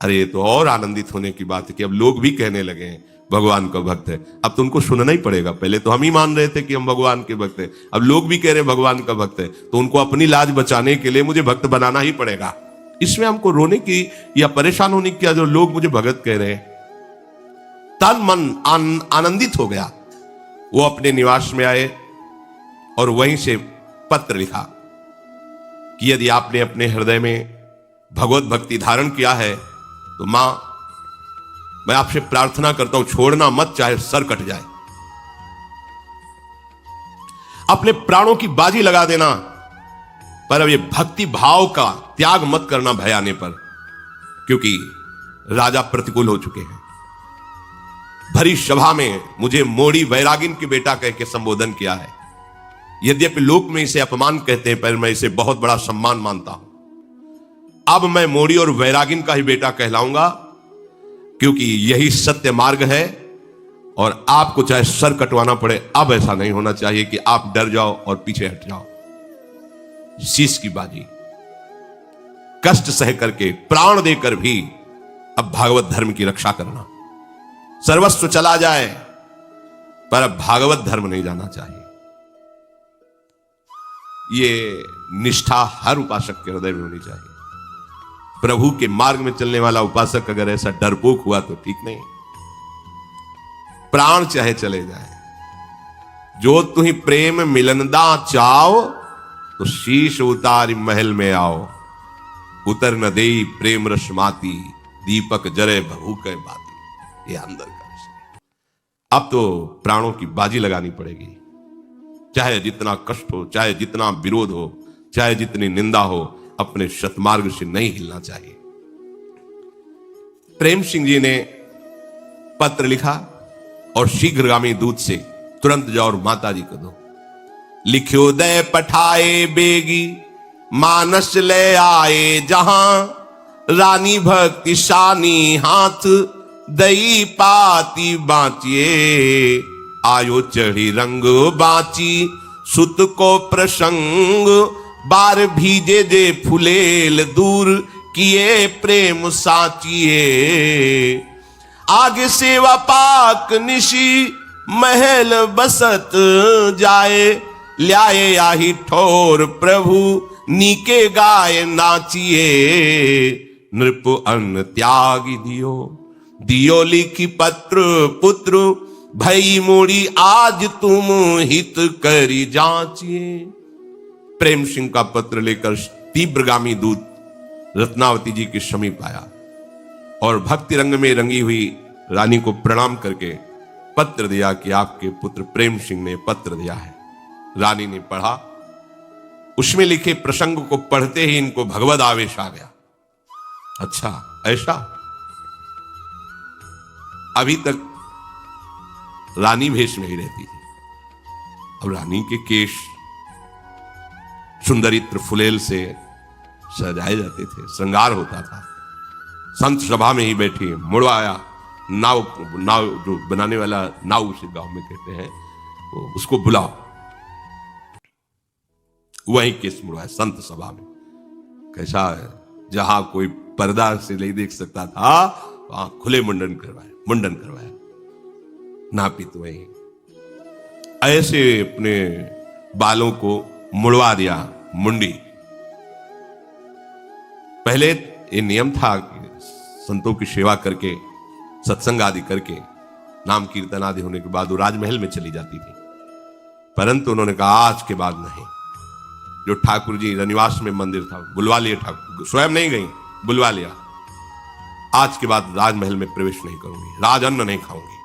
अरे ये तो और आनंदित होने की बात है कि अब लोग भी कहने लगे हैं भगवान का भक्त है। अब तो उनको सुनना ही पड़ेगा। पहले तो हम ही मान रहे थे कि हम भगवान के भक्त हैं, अब लोग भी कह रहे भगवान का भक्त है, तो उनको अपनी लाज बचाने के लिए मुझे भक्त बनाना ही पड़ेगा। इसमें हमको रोने की या परेशान होने की, जो लोग मुझे भगत कह रहे हैं। तन मन आनंदित हो गया। वो अपने निवास में आए और वहीं से पत्र लिखा कि यदि आपने अपने हृदय में भगवत भक्ति धारण किया है तो मां, मैं आपसे प्रार्थना करता हूं, छोड़ना मत, चाहे सर कट जाए। अपने प्राणों की बाजी लगा देना, पर अब ये भक्ति भाव का त्याग मत करना भय आने पर, क्योंकि राजा प्रतिकूल हो चुके हैं। भरी सभा में मुझे मोड़ी वैरागिन के बेटा कह के संबोधन किया है। यद्यपि लोक में इसे अपमान कहते हैं, पर मैं इसे बहुत बड़ा सम्मान मानता हूं। अब मैं मोड़ी और वैरागिन का ही बेटा कहलाऊंगा, क्योंकि यही सत्य मार्ग है। और आपको चाहे सर कटवाना पड़े, अब ऐसा नहीं होना चाहिए कि आप डर जाओ और पीछे हट जाओ। शीश की बाजी, कष्ट सह करके, प्राण देकर भी अब भागवत धर्म की रक्षा करना। सर्वस्व चला जाए पर अब भागवत धर्म नहीं जाना चाहिए। ये निष्ठा हर उपासक के हृदय में होनी चाहिए। प्रभु के मार्ग में चलने वाला उपासक अगर ऐसा डरपोक हुआ तो ठीक नहीं। प्राण चाहे चले जाए, जो तुम्हें प्रेम मिलनदा चाओ, तो शीश उतारी महल में आओ। उतर न दे प्रेम रश्माती, दीपक जरे भभूके बाती। ये अंदर का विषय। अब तो प्राणों की बाजी लगानी पड़ेगी, चाहे जितना कष्ट हो, चाहे जितना विरोध हो, चाहे जितनी निंदा हो, अपने सतमार्ग से नहीं हिलना चाहिए। प्रेम सिंह जी ने पत्र लिखा और शीघ्रगामी दूत से तुरंत जाओ और माता जी को दो। लिख्यो दय पठाए बेगी, मानस ले आए जहां, रानी भक्ति शानी हाथ, दई पाती बाँचिए। आयो चढ़ी रंग बाची, सुत को प्रसंग, बार भीजे दे फुलेल दूर, किए प्रेम साचिए। आगे सेवा पाक निशी, महल बसत जाए, ल्याए आही ठोर प्रभु, नीके गाय नाचिए। नृप अन्न त्यागी दियो, दियो लिखी पत्र पुत्र, भई मोड़ी आज तुम हित करी जांचिए। प्रेम सिंह का पत्र लेकर तीव्रगामी दूत रत्नावती जी के समीप आया और भक्ति रंग में रंगी हुई रानी को प्रणाम करके पत्र दिया कि आपके पुत्र प्रेम सिंह ने पत्र दिया है। रानी ने पढ़ा। उसमें लिखे प्रसंग को पढ़ते ही इनको भगवद आवेश आ गया। अच्छा, ऐसा? अभी तक रानी भेष में ही रहती थी। अब रानी के केश सुंदरित्र फुलेल से सजाए जाते थे, श्रृंगार होता था। संत सभा में ही बैठी मुड़वाया, नाव जो बनाने वाला नाव उसे गांव में कहते हैं, उसको बुलाओ। वही केस मुड़वाया संत सभा में। कैसा है? जहां कोई पर्दा से नहीं देख सकता था, वहां खुले मुंडन करवाया। नापित वही ऐसे अपने बालों को मुड़वा दिया, मुंडी। पहले ये नियम था कि संतों की सेवा करके, सत्संग आदि करके, नाम कीर्तन आदि होने के बाद वो राजमहल में चली जाती थी। परंतु उन्होंने कहा आज के बाद नहीं। जो ठाकुर जी रनिवास में मंदिर था, बुलवा लिया ठाकुर, स्वयं नहीं गई, बुलवा लिया। आज के बाद राजमहल में प्रवेश नहीं करूंगी, राज अन्न नहीं खाऊंगी।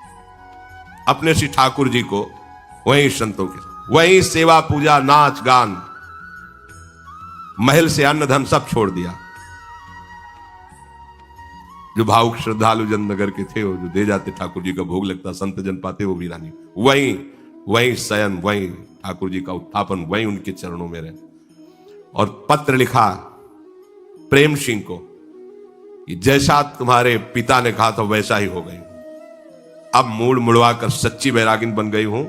अपने श्री ठाकुर जी को वहीं संतों के साथ, वहीं सेवा पूजा, नाच गान, महल से अन्न धन सब छोड़ दिया। जो भावुक श्रद्धालु जन नगर के थे, वो जो दे जाते, ठाकुर जी का भोग लगता, संत जन पाते, वो भी रानी वहीं शयन, वहीं ठाकुर जी का उत्थापन, वहीं उनके चरणों में रहे। और पत्र लिखा प्रेम सिंह को कि जैसा तुम्हारे पिता ने कहा था वैसा ही हो गई। अब मूड मुड़वा कर सच्ची बैरागिन बन गई हूं।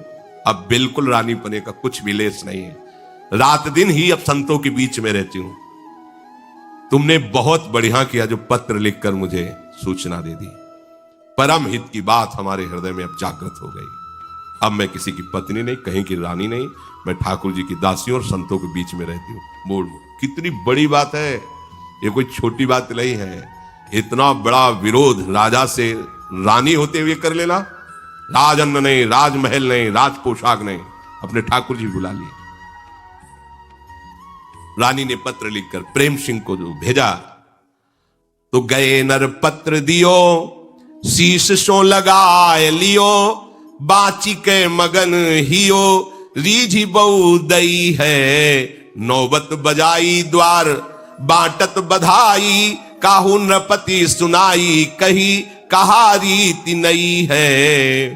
अब बिल्कुल रानी पने का कुछ भी लेस नहीं है। रात दिन ही अब संतों के बीच में रहती हूं। तुमने बहुत बढ़िया किया जो पत्र लिखकर मुझे सूचना दे दी। परम हित की बात हमारे हृदय में अब जागृत हो गई। अब मैं किसी की पत्नी नहीं, कहीं की रानी नहीं, मैं ठाकुर जी की दासी और संतों के बीच में रहती हूँ। मोड़ कितनी बड़ी बात है, ये कोई छोटी बात नहीं है। इतना बड़ा विरोध राजा से रानी होते हुए कर लेना, राजअन्न नहीं, राजमहल नहीं, राज पोशाक नहीं, अपने ठाकुर जी बुला लिए। रानी ने पत्र लिखकर प्रेम सिंह को जो भेजा, तो गए नर पत्र दियो, शीश सो लगाए लियो, बाची के मगन हियो, रीझी बहु दई है, नौबत बजाई द्वार बाटत बधाई, काहू नृपति सुनाई कही कहा रीति नई है,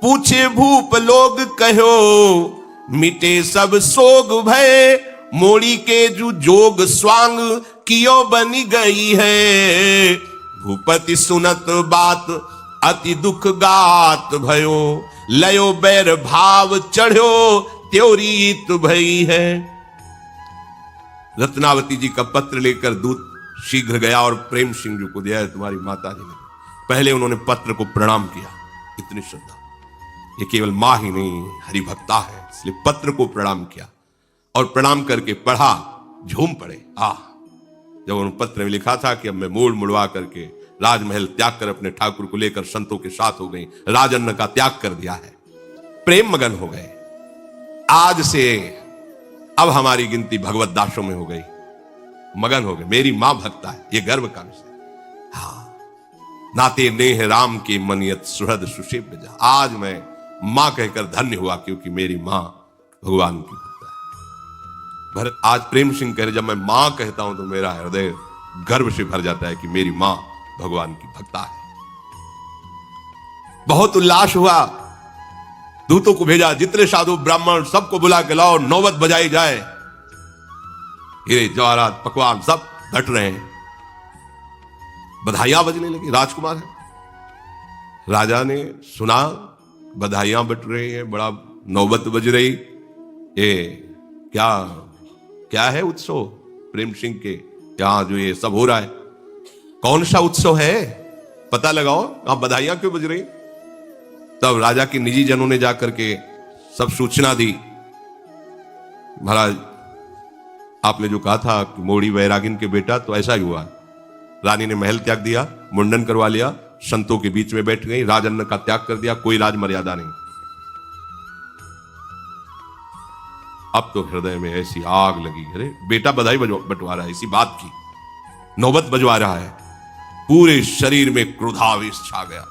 पूछे भूप लोग कहो मिटे सब सोग भय, मोड़ी के जू जोग स्वांग कियो बनी गई है, भूपति सुनत बात अति दुख गात भयो, लयो बैर भाव चढ़ो त्योरीत भई है। रत्नावती जी का पत्र लेकर दूत शीघ्र गया और प्रेम सिंह जी को दिया। तुम्हारी माता जी ने पहले उन्होंने पत्र को प्रणाम किया, इतनी श्रद्धा, ये केवल मां ही नहीं हरिभक्ता है, इसलिए पत्र को प्रणाम किया और प्रणाम करके पढ़ा, झूम पड़े। जब उन्होंने पत्र में लिखा था कि अब मैं मोड़ मुड़वा करके राजमहल त्याग कर अपने ठाकुर को लेकर संतों के साथ हो गई, राजअन्न का त्याग कर दिया है, प्रेम मगन हो गए। आज से अब हमारी गिनती भगवत दासों में हो गई, मगन हो गए, मेरी मां भक्ता है, ये गर्व का विषय। हाँ, नाते नेह राम के मनियत सुहृद सुषेव्य जा, आज मैं मां कहकर धन्य हुआ क्योंकि मेरी मां भगवान की भक्ता है। भरत आज प्रेम सिंह कह रहे, जब मैं मां कहता हूं तो मेरा हृदय गर्व से भर जाता है कि मेरी मां भगवान की भक्ता है। बहुत उल्लास हुआ, दूतों को भेजा, जितने साधु ब्राह्मण सबको बुला के लाओ, नौबत बजाई जाए। हीरे जवाहरात पकवान सब घट रहे हैं, बधाइयां बजने लगी। राजकुमार है, राजा ने सुना बधाइयां बट रही हैं, बड़ा नौबत बज रही। ये क्या क्या है उत्सव प्रेम सिंह के यहां जो ये सब हो रहा है, कौन सा उत्सव है, पता लगाओ, आप बधाइयां क्यों बज रही। तब राजा के निजी जनों ने जाकर के सब सूचना दी, महाराज आपने जो कहा था कि मोड़ी वैरागिन के बेटा, तो ऐसा ही हुआ। रानी ने महल त्याग दिया, मुंडन करवा लिया, संतों के बीच में बैठ गई, राजअन्न का त्याग कर दिया, कोई राज मर्यादा नहीं। अब तो हृदय में ऐसी आग लगी, अरे बेटा बधाई बंटवा रहा है, इसी बात की नौबत बजवा रहा है, पूरे शरीर में क्रोधावेश छा गया।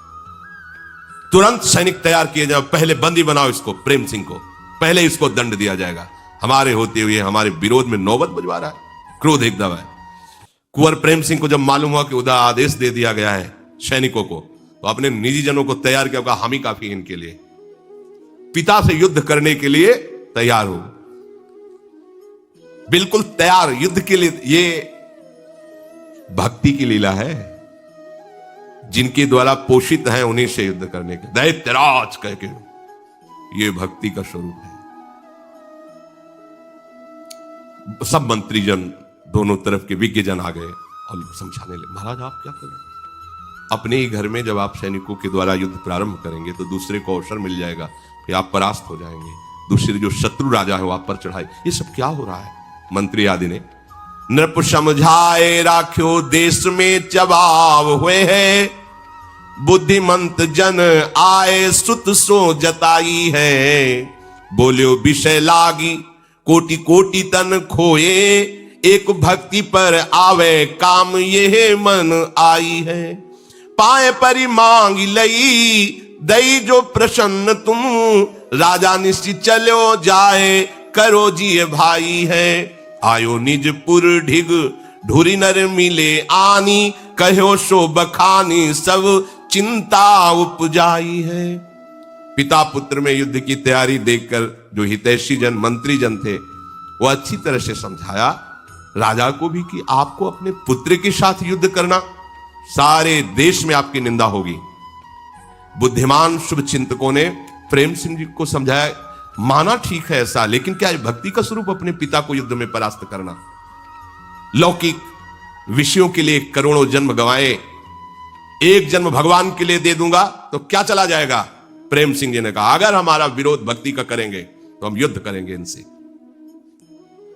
तुरंत सैनिक तैयार किए जाओ, पहले बंदी बनाओ इसको, प्रेम सिंह को, पहले इसको दंड दिया जाएगा, हमारे होते हुए हमारे विरोध में नौबत बजवा रहा है। क्रोध एकदम है। कुंवर प्रेम सिंह को जब मालूम हुआ कि उधर आदेश दे दिया गया है सैनिकों को, तो अपने निजी जनों को तैयार किया, हम ही काफी इनके लिए, पिता से युद्ध करने के लिए तैयार हो, बिल्कुल तैयार युद्ध के लिए। ये भक्ति की लीला है, जिनके द्वारा पोषित हैं उन्हीं से युद्ध करने के, दैत्यराज कह के, ये भक्ति का स्वरूप है। सब मंत्रीजन दोनों तरफ के विज्ञजन आ गए और समझाने लगे, महाराज आप क्या कर रहे हैं, अपने ही घर में जब आप सैनिकों के द्वारा युद्ध प्रारंभ करेंगे तो दूसरे को अवसर मिल जाएगा, फिर आप परास्त हो जाएंगे, दूसरे जो शत्रु राजा है वो आप पर चढ़ाई, ये सब क्या हो रहा है। मंत्री आदि ने नृप समझाए राख्यो देश में चबाव हुए है, बुद्धिमंत जन आए सुत सो जताई है, बोलियो विषय लागी कोटि कोटि तन खोए, एक भक्ति पर आवे काम ये मन आई है, पाए परि मांग लई दई जो प्रसन्न तुम, राजा निश्चित चलो जाए करो जी भाई है, आयो निजपुर ढिग ढुरी नर मिले आनी, कहो सो बखानी सब चिंता उपजाई है। पिता पुत्र में युद्ध की तैयारी देखकर जो हितैषी जन मंत्री जन थे वो अच्छी तरह से समझाया राजा को भी कि आपको अपने पुत्र के साथ युद्ध करना, सारे देश में आपकी निंदा होगी। बुद्धिमान शुभ चिंतकों ने प्रेम सिंह जी को समझाया, माना ठीक है ऐसा, लेकिन क्या भक्ति का स्वरूप अपने पिता को युद्ध में परास्त करना, लौकिक विषयों के लिए करोड़ों जन्म गंवाए, एक जन्म भगवान के लिए दे दूंगा तो क्या चला जाएगा? प्रेम सिंह जी ने कहा, अगर हमारा विरोध भक्ति का करेंगे तो हम युद्ध करेंगे इनसे।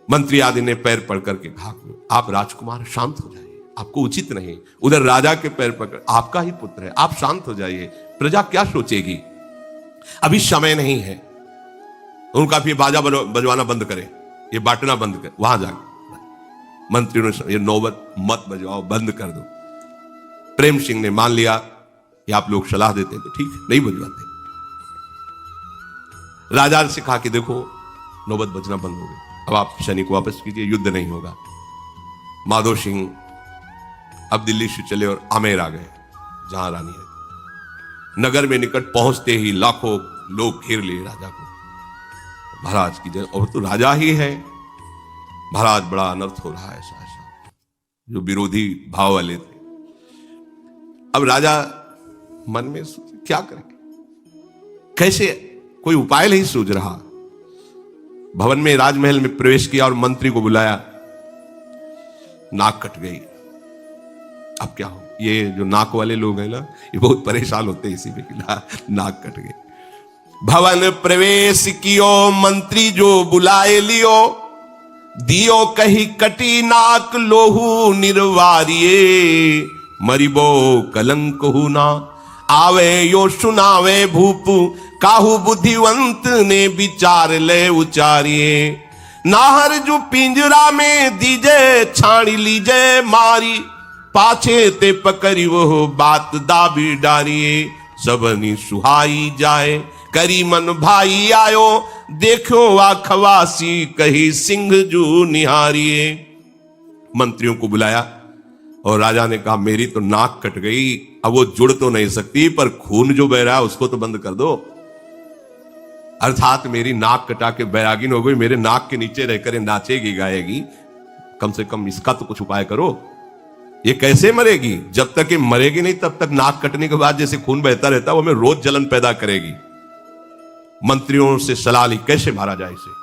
मंत्री आदि ने पैर पड़ करके कहा, आप राजकुमार शांत हो जाइए, आपको उचित नहीं। उधर राजा के पैर पकड़, आपका ही पुत्र है, आप शांत हो जाइए, प्रजा क्या सोचेगी, अभी समय नहीं है। उनका फिर बाजा बजवाना बंद करे, ये बांटना बंद कर, वहां जाके मंत्रियों ने, ये नौबत मत बजवाओ, बंद कर दो। प्रेम सिंह ने मान लिया कि आप लोग सलाह देते हैं तो ठीक है, नहीं बजवाते। राजा से कहा कि देखो नौबत बजना बंद हो गई, अब आप सैनिक को वापस कीजिए, युद्ध नहीं होगा। माधो सिंह अब दिल्ली से चले और आमेर आ गए, जहां रानी है। नगर में निकट पहुंचते ही लाखों लोग घेर लिए राजा को, महाराज की जय, और तो राजा ही है, महाराज बड़ा अनर्थ हो रहा है। ऐसा जो विरोधी भाव वाले थे। अब राजा मन में क्या करेंगे, कैसे, कोई उपाय नहीं सूझ रहा। भवन में, राजमहल में प्रवेश किया और मंत्री को बुलाया, नाक कट गई। अब क्या हो, ये जो नाक वाले लोग हैं ना, ये बहुत परेशान होते हैं इसी में कि नाक कट गई। भवन प्रवेश कियो मंत्री जो बुलाए लियो, दियो कही कटी नाक लोहू निर्वारिये, मरिबो कलंक हु ना आवे यो सुनावे भूप, काहू बुद्धिवंत ने विचार ले उचारिये। नाहर जो पिंजरा में दीजे छाड़ी लीजे मारी, पाछे ते पकड़ी वो बात दाबी डारिये। सबनी सुहाई जाए करी मन भाई आयो, देखो आखवासी कही सिंह जू निहारिये। मंत्रियों को बुलाया और राजा ने कहा, मेरी तो नाक कट गई, अब वो जुड़ तो नहीं सकती, पर खून जो बह रहा है उसको तो बंद कर दो। अर्थात मेरी नाक कटा के बैरागिन हो गई, मेरे नाक के नीचे रहकर नाचेगी गाएगी, कम से कम इसका तो कुछ उपाय करो। ये कैसे मरेगी? जब तक ये मरेगी नहीं तब तक नाक कटने के बाद जैसे खून बहता रहता है, वो हमें रोज जलन पैदा करेगी। मंत्रियों से सलाह ली, कैसे मारा जाए इसे।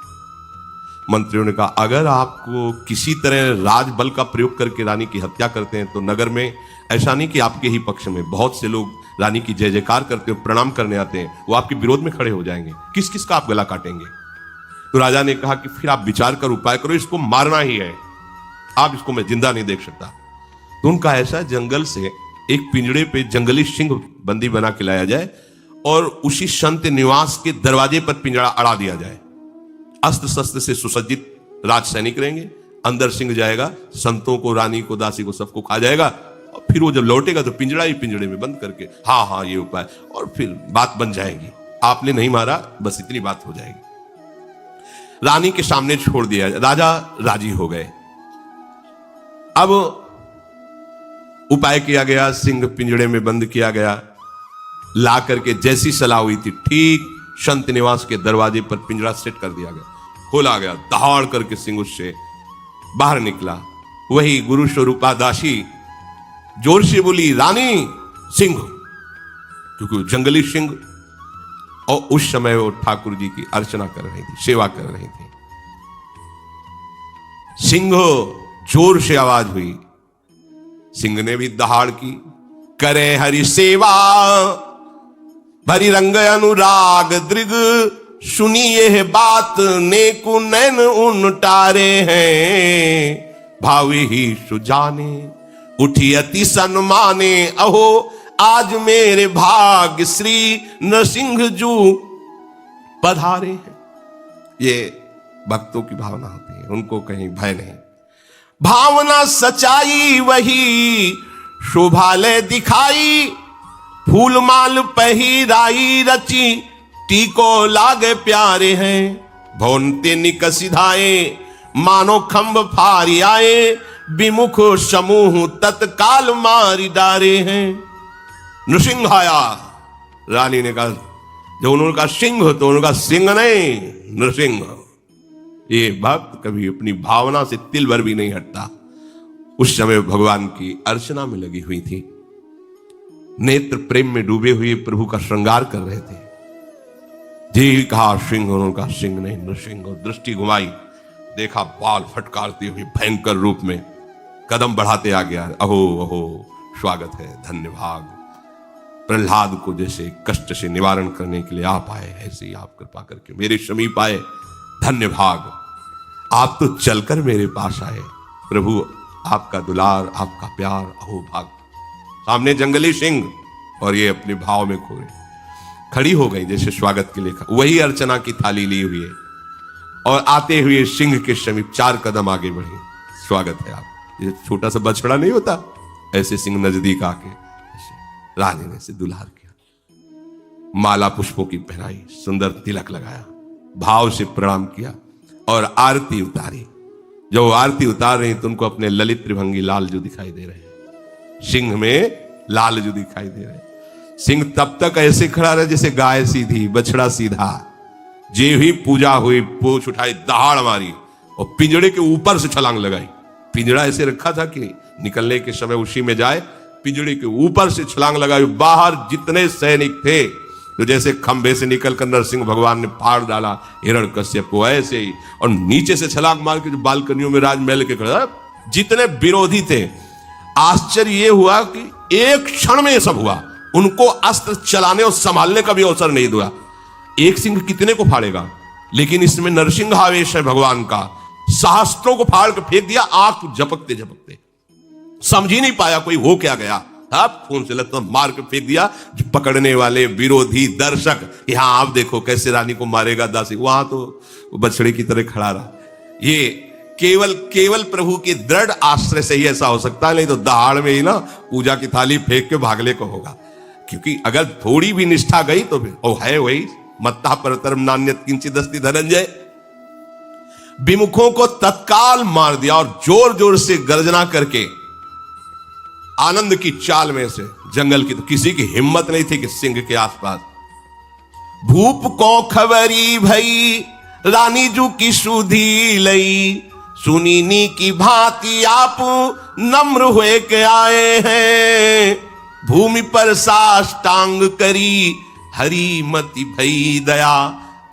मंत्रियों ने कहा, अगर आपको किसी तरह राजबल का प्रयोग करके रानी की हत्या करते हैं तो नगर में ऐसा नहीं कि आपके ही पक्ष में बहुत से लोग रानी की जय जयकार करते हैं, प्रणाम करने आते हैं, वो आपके विरोध में खड़े हो जाएंगे, किस किस का आप गला काटेंगे। तो राजा ने कहा कि फिर आप विचार कर उपाय करो, इसको मारना ही है, आप इसको मैं जिंदा नहीं देख सकता। तो उनका ऐसा, जंगल से एक पिंजड़े पे जंगली सिंह बंदी बना के लाया जाए और उसी संत निवास के दरवाजे पर पिंजड़ा अड़ा दिया जाए। अस्त्र शस्त्र से सुसज्जित राज सैनिक रहेंगे, अंदर सिंह जाएगा, संतों को, रानी को, दासी को, सबको खा जाएगा, और फिर वो जब लौटेगा तो पिंजड़ा ही पिंजड़े में बंद करके, हाँ हाँ ये उपाय, और फिर बात बन जाएगी। आपने नहीं मारा, बस इतनी बात हो जाएगी। रानी के सामने छोड़ दिया, राजा राजी हो गए। अब उपाय किया गया, सिंह पिंजड़े में बंद किया गया, ला करके जैसी सलाह हुई थी ठीक संत निवास के दरवाजे पर पिंजरा सेट कर दिया गया, खोला गया, दहाड़ करके सिंह उससे बाहर निकला। वही गुरु स्वरूपा दासी जोर से बोली, रानी सिंह, क्योंकि जंगली सिंह, और उस समय वो ठाकुर जी की अर्चना कर रही थी, सेवा कर रही थी। सिंह, जोर से आवाज हुई, सिंह ने भी दहाड़ की, करे हरि सेवा भरी रंग अनुराग दृग, सुनिए बात नेकु नैन उन टारे हैं, भावी ही सुजाने उठी अति सन्माने, अहो आज मेरे भाग श्री नरसिंह जू पधारे हैं। ये भक्तों की भावना होती है, उनको कहीं भय नहीं, भावना सच्चाई वही शोभालय दिखाई, फूल माल पहिराई रची टीको लागे प्यारे हैं, भौनते निकसिधाए मानो खंभ फारी आए, विमुख समूह तत्काल मारी डारे हैं। नृसिंह आया, रानी ने कहा, जो उन्होंने कहा सिंह तो उन्होंने कहा सिंह नहीं नृसिंह। ये भक्त कभी अपनी भावना से तिल भर भी नहीं हटता। उस समय भगवान की अर्चना में लगी हुई थी, नेत्र प्रेम में डूबे हुए प्रभु का श्रृंगार कर रहे थे। जी कहा सिंह, उन्होंने कहा सिंह नहीं नृसिंह। दृष्टि घुमाई, देखा बाल फटकारते हुए भयंकर रूप में कदम बढ़ाते आ गया, अहो अहो स्वागत है, धन्य भाग। प्रहलाद को जैसे कष्ट से निवारण करने के लिए आप आए, ऐसे ही आप कृपा करके मेरे समीप आए, धन्य भाग। आप तो चलकर मेरे पास आए प्रभु, आपका दुलार, आपका प्यार, अहो भाग। सामने जंगली सिंह और ये अपने भाव में खोए खड़ी हो गई जैसे स्वागत के लिए, वही अर्चना की थाली ली हुई है और आते हुए सिंह के समीप 4 कदम आगे बढ़ी। स्वागत है आप। ये छोटा सा बछड़ा नहीं होता, ऐसे सिंह नजदीक आके रानी ने से दुलार किया, माला पुष्पों की पहनाई, सुंदर तिलक लगाया, भाव से प्रणाम किया और आरती उतारी। जो आरती उतार रही तो उनको अपने ललित त्रिभंगी लालजू दिखाई दे रहे हैं, सिंह में लालजू दिखाई दे रहे हैं। सिंह तब तक ऐसे खड़ा रहा जैसे गाय सीधी, बछड़ा सीधा। जे ही पूजा हुई, पूछ उठाई, दहाड़ मारी और पिंजड़े के ऊपर से छलांग लगाई। पिंजड़ा ऐसे रखा था कि निकलने के समय उसी में जाए, पिंजड़े के ऊपर से छलांग लगाई। बाहर जितने सैनिक थे तो जैसे खंभे से निकलकर नरसिंह भगवान ने फाड़ डाला हिरण्यकश्यप को, ऐसे ही, और नीचे से छलांग मार के जो बालकनियों में राजमहल के खड़ा, जितने विरोधी थे, आश्चर्य ये हुआ कि एक क्षण में ये सब हुआ। उनको अस्त्र चलाने और संभालने का भी अवसर नहीं दिया। एक सिंह कितने को फाड़ेगा, लेकिन इसमें नरसिंह आवेश है भगवान का, सहस्त्रों को फाड़ के फेंक दिया। आंख झपकते झपकते समझ ही नहीं पाया कोई हो क्या गया। आप खून से लत मार के फेंक दिया। पकड़ने वाले विरोधी दर्शक, यहां आप देखो कैसे रानी को मारेगा दासी, वहां तो बछड़े की तरह खड़ा रहा। ये केवल प्रभु के दृढ़ आश्रय से ही ऐसा हो सकता है, नहीं तो दहाड़ में ही ना पूजा की थाली फेंक के भागले को होगा। क्योंकि अगर थोड़ी भी निष्ठा गई तो फिर ओ है वही मत्ता परतरम नान्यत किंचित अस्ति धनंजय। विमुखों को तत्काल मार दिया और जोर जोर से गर्जना करके आनंद की चाल में से जंगल की, तो किसी की हिम्मत नहीं थी कि सिंह के आसपास। भूप को खबरी भई रानी जू की सुधी लई, सुनीनी की भांति आप नम्र हुए के आए हैं। भूमि पर साष्टांग करी हरी मति भई दया,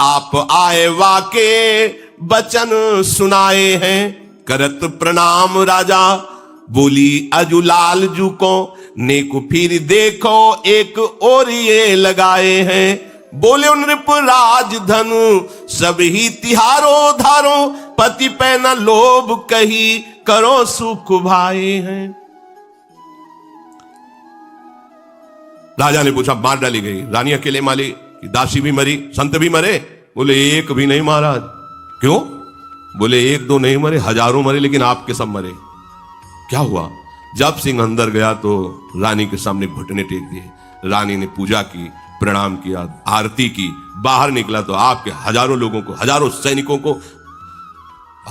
आप आए वाके बचन सुनाए हैं। करत प्रणाम राजा बोली अजुलाल जू को, नेक फिर देखो एक और ये लगाए हैं। बोले नृप राजधनु सब ही तिहारो धारो, पति पे न लोभ कही करो सुख भाए हैं। राजा ने पूछा मार डाली गई रानी अकेले माली कि दासी भी मरी, संत भी मरे? बोले एक भी नहीं महाराज। क्यों? बोले एक दो नहीं मरे, हजारों मरे, लेकिन आपके सब मरे। क्या हुआ? जब सिंह अंदर गया तो रानी के सामने घुटने टेक दिए। रानी ने पूजा की, प्रणाम किया, आरती की। बाहर निकला तो आपके हजारों लोगों को, हजारों सैनिकों को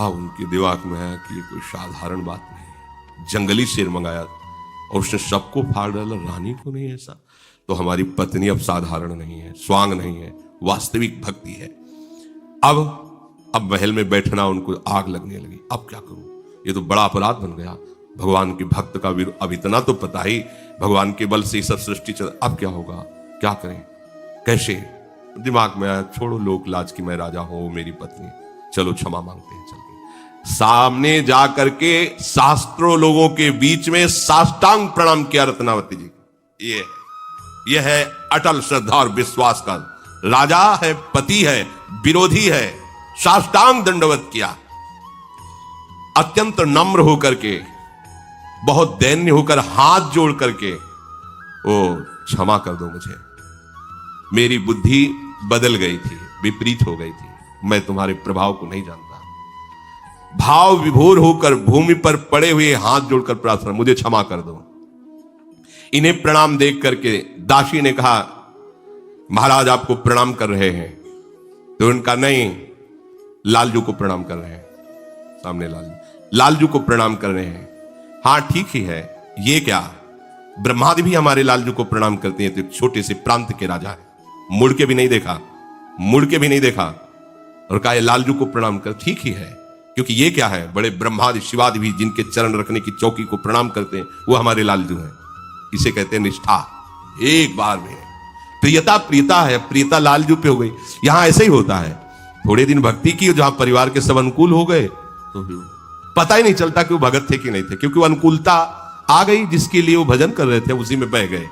उनके दिमाग में है कि ये कोई साधारण बात नहीं। जंगली शेर मंगाया और उसने सबको फाड़ डाला, रानी को नहीं। ऐसा तो हमारी पत्नी अब साधारण नहीं है, स्वांग नहीं है, वास्तविक भक्ति है। अब महल में बैठना उनको आग लगने लगी। अब क्या करूं, ये तो बड़ा अपराध बन गया। भगवान के भक्त का अब इतना तो पता ही, भगवान के बल से सब सृष्टि चल, अब क्या होगा, क्या करें, कैसे? दिमाग में आया छोड़ो लोक लाज की मैं राजा हूं, मेरी पत्नी, चलो क्षमा मांगते हैं। चल के सामने जा करके शास्त्रों लोगों के बीच में साष्टांग प्रणाम किया रत्नावती जी। ये है अटल श्रद्धा और विश्वास का। राजा है, पति है, विरोधी है, साष्टांग दंडवत किया। अत्यंत नम्र होकर के, बहुत दैन्य होकर हाथ जोड़ करके, ओ क्षमा कर दो मुझे, मेरी बुद्धि बदल गई थी, विपरीत हो गई थी, मैं तुम्हारे प्रभाव को नहीं जानता। भाव विभोर होकर भूमि पर पड़े हुए हाथ जोड़कर प्रार्थना, मुझे क्षमा कर दो। इन्हें प्रणाम देख करके दासी ने कहा महाराज आपको प्रणाम कर रहे हैं। तो उनका नहीं, लालजू को प्रणाम कर रहे हैं। सामने लालजू को प्रणाम कर रहे हैं। हाँ ठीक ही है, ये क्या, ब्रह्मादि भी हमारे लालजू को प्रणाम करते हैं। तो एक छोटे से प्रांत के राजा है, मुड़ के भी नहीं देखा और कहा लालजू को प्रणाम कर। ठीक ही है, क्योंकि ये क्या है, बड़े ब्रह्मादि शिवादि भी जिनके चरण रखने की चौकी को प्रणाम करते हैं, वो हमारे लालजू हैं। इसे कहते हैं निष्ठा। एक बार में प्रियता है, प्रियता लालजू पे हो गई। यहां ऐसे ही होता है, थोड़े दिन भक्ति की, जहां परिवार के सब अनुकूल हो गए तो पता ही नहीं चलता कि वो भगत थे कि नहीं थे, क्योंकि वो अनुकूलता आ गई, जिसके लिए वो भजन कर रहे थे उसी में बह गए।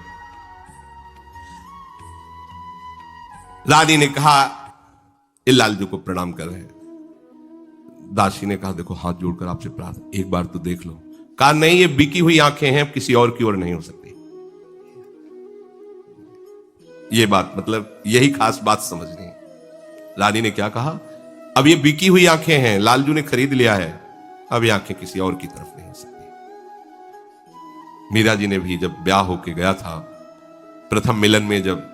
रानी ने कहा ये लालजू को प्रणाम कर रहे हैं। दासी ने कहा देखो हाथ जोड़कर आपसे प्रार्थना, एक बार तो देख लो। कहा नहीं, ये बिकी हुई आंखें हैं, किसी और की ओर नहीं हो सकती। ये बात मतलब यही खास बात समझनी है। रानी ने क्या कहा, अब ये बिकी हुई आंखें हैं, लालजू ने खरीद लिया है, अब ये आंखें किसी और की तरफ नहीं हो सकती। मीरा जी ने भी जब ब्याह होके गया था, प्रथम मिलन में जब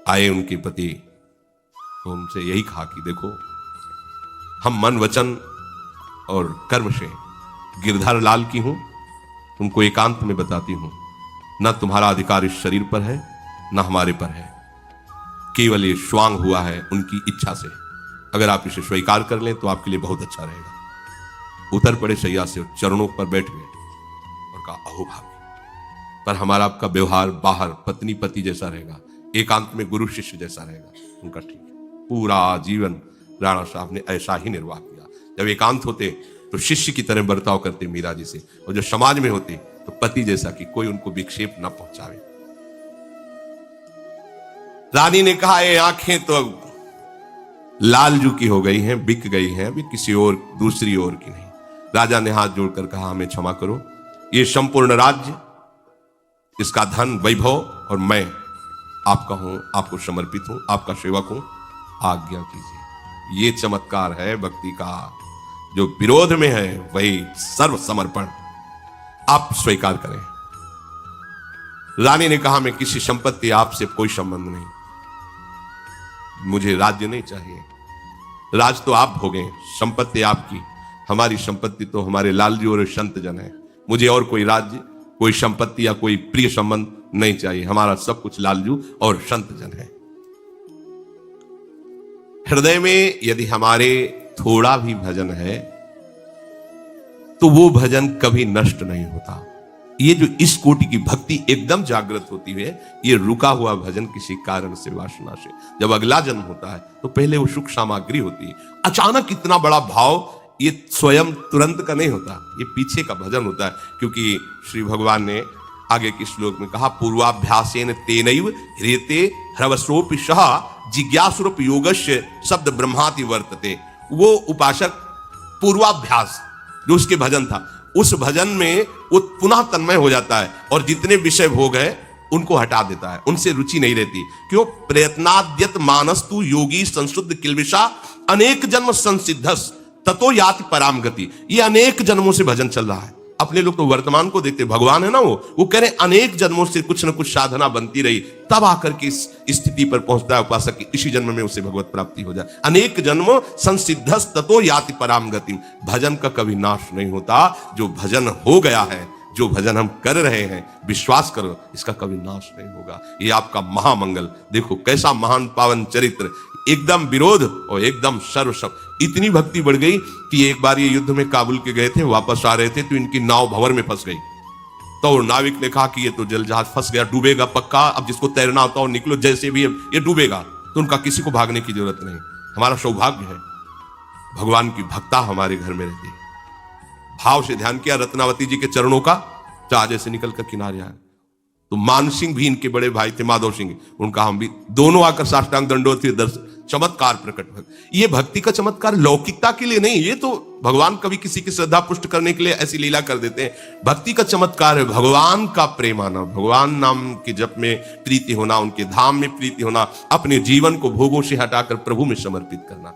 आए उनके पति, तो उनसे यही कहा कि देखो हम मन वचन और कर्म से गिरधर लाल की हूं, तुमको एकांत में बताती हूं, ना तुम्हारा अधिकार इस शरीर पर है ना हमारे पर है, केवल ये श्वांग हुआ है उनकी इच्छा से। अगर आप इसे स्वीकार कर लें तो आपके लिए बहुत अच्छा रहेगा। उतर पड़े शैया से, चरणों पर बैठ गए और कहा अहो भाभी, पर हमारा आपका व्यवहार बाहर पत्नी पति जैसा रहेगा, एकांत में गुरु शिष्य जैसा रहेगा। उनका ठीक है। पूरा जीवन राणा साहब ने ऐसा ही निर्वाह किया। जब एकांत होते तो शिष्य की तरह बर्ताव करते मीरा जी से, और जो समाज में होते तो पति जैसा कि कोई उनको विक्षेप न पहुंचावे। रानी ने कहा ये आंखें तो लालजू की हो गई हैं, बिक गई हैं, अभी किसी और दूसरी ओर की नहीं। राजा ने हाथ जोड़कर कहा हमें क्षमा करो, ये संपूर्ण राज्य, इसका धन वैभव और मैं आपका हूं, आपको समर्पित हूं, आपका सेवक हूं, आज्ञा कीजिए। ये चमत्कार है भक्ति का। जो विरोध में है वही सर्व समर्पण, आप स्वीकार करें। रानी ने कहा मैं किसी संपत्ति, आपसे कोई संबंध नहीं, मुझे राज्य नहीं चाहिए, राज तो आप भोगें, संपत्ति आपकी, हमारी संपत्ति तो हमारे लालजी और संत जन है। मुझे और कोई राज्य, कोई संपत्ति या कोई प्रिय संबंध नहीं चाहिए, हमारा सब कुछ लालजू और संत जन है। हृदय में यदि हमारे थोड़ा भी भजन है तो वो भजन कभी नष्ट नहीं होता। ये जो इस कोटि की भक्ति एकदम जागृत होती है, ये रुका हुआ भजन किसी कारण से, वासना से, जब अगला जन्म होता है तो पहले वो सुख सामग्री होती है। अचानक इतना बड़ा भाव ये स्वयं तुरंत का नहीं होता, ये पीछे का भजन होता है। क्योंकि श्री भगवान ने आगे के श्लोक में कहा पूर्वाभ्यासेन तेनैव ह्रियते ह्रवस्रोपि सह जिज्ञासुरूप योगस्य शब्द ब्रह्माति वर्तते। वो उपासक पूर्वाभ्यास जो उसके भजन था, उस भजन में वो पुनः तन्मय हो जाता है और जितने विषय भोग है उनको हटा देता है, उनसे रुचि नहीं रहती। क्यों? प्रयत्नाद्यत मानस्तु योगी संशुद्ध किलबिषा अनेक जन्म संसिद्धस ततो याति पराम गति। ये अनेक जन्मों से भजन चल रहा है। अपने लोग तो वर्तमान को देखते, भगवान है ना, वो कह रहे अनेक जन्मों से कुछ न कुछ साधना बनती रही, तब आकर के इस स्थिति पर पहुंचता है उपासक की इसी जन्म में उसे भगवत प्राप्ति हो जाए। अनेक जन्म संसिद्धस ततो याति पराम गति। भजन का कभी नाश नहीं होता। जो भजन हो गया है, जो भजन हम कर रहे हैं, विश्वास करो इसका कभी नाश नहीं होगा। ये आपका महामंगल। देखो कैसा महान पावन चरित्र, एकदम विरोध और एकदम सर्वसम। इतनी भक्ति बढ़ गई कि एक बार ये युद्ध में काबुल के गए थे, वापस आ रहे थे तो इनकी नाव भंवर में फंस गई। तो नाविक ने कहा कि ये तो जल जहाज फंस गया, डूबेगा पक्का, अब जिसको तैरना होता हो निकलो, जैसे भी ये डूबेगा। तो उनका किसी को भागने की जरूरत नहीं। हमारा सौभाग्य है भगवान की भक्ता हमारे घर में रहती है। भाव से ध्यान किया रत्नावती जी के चरणों का, जहाज से निकल कर किनारे आए। तो मान सिंह भी इनके बड़े भाई थे, माधव सिंह, उनका हम भी दोनों आकर साष्टांग दंडोत के दर्शन, चमत्कार प्रकट। ये भक्ति का चमत्कार लौकिकता के लिए नहीं, ये तो भगवान कभी किसी की श्रद्धा पुष्ट करने के लिए ऐसी लीला कर देते हैं। भक्ति का चमत्कार है भगवान का प्रेम आना, भगवान नाम के जप में प्रीति होना, उनके धाम में प्रीति होना, अपने जीवन को भोगों से हटाकर प्रभु में समर्पित करना।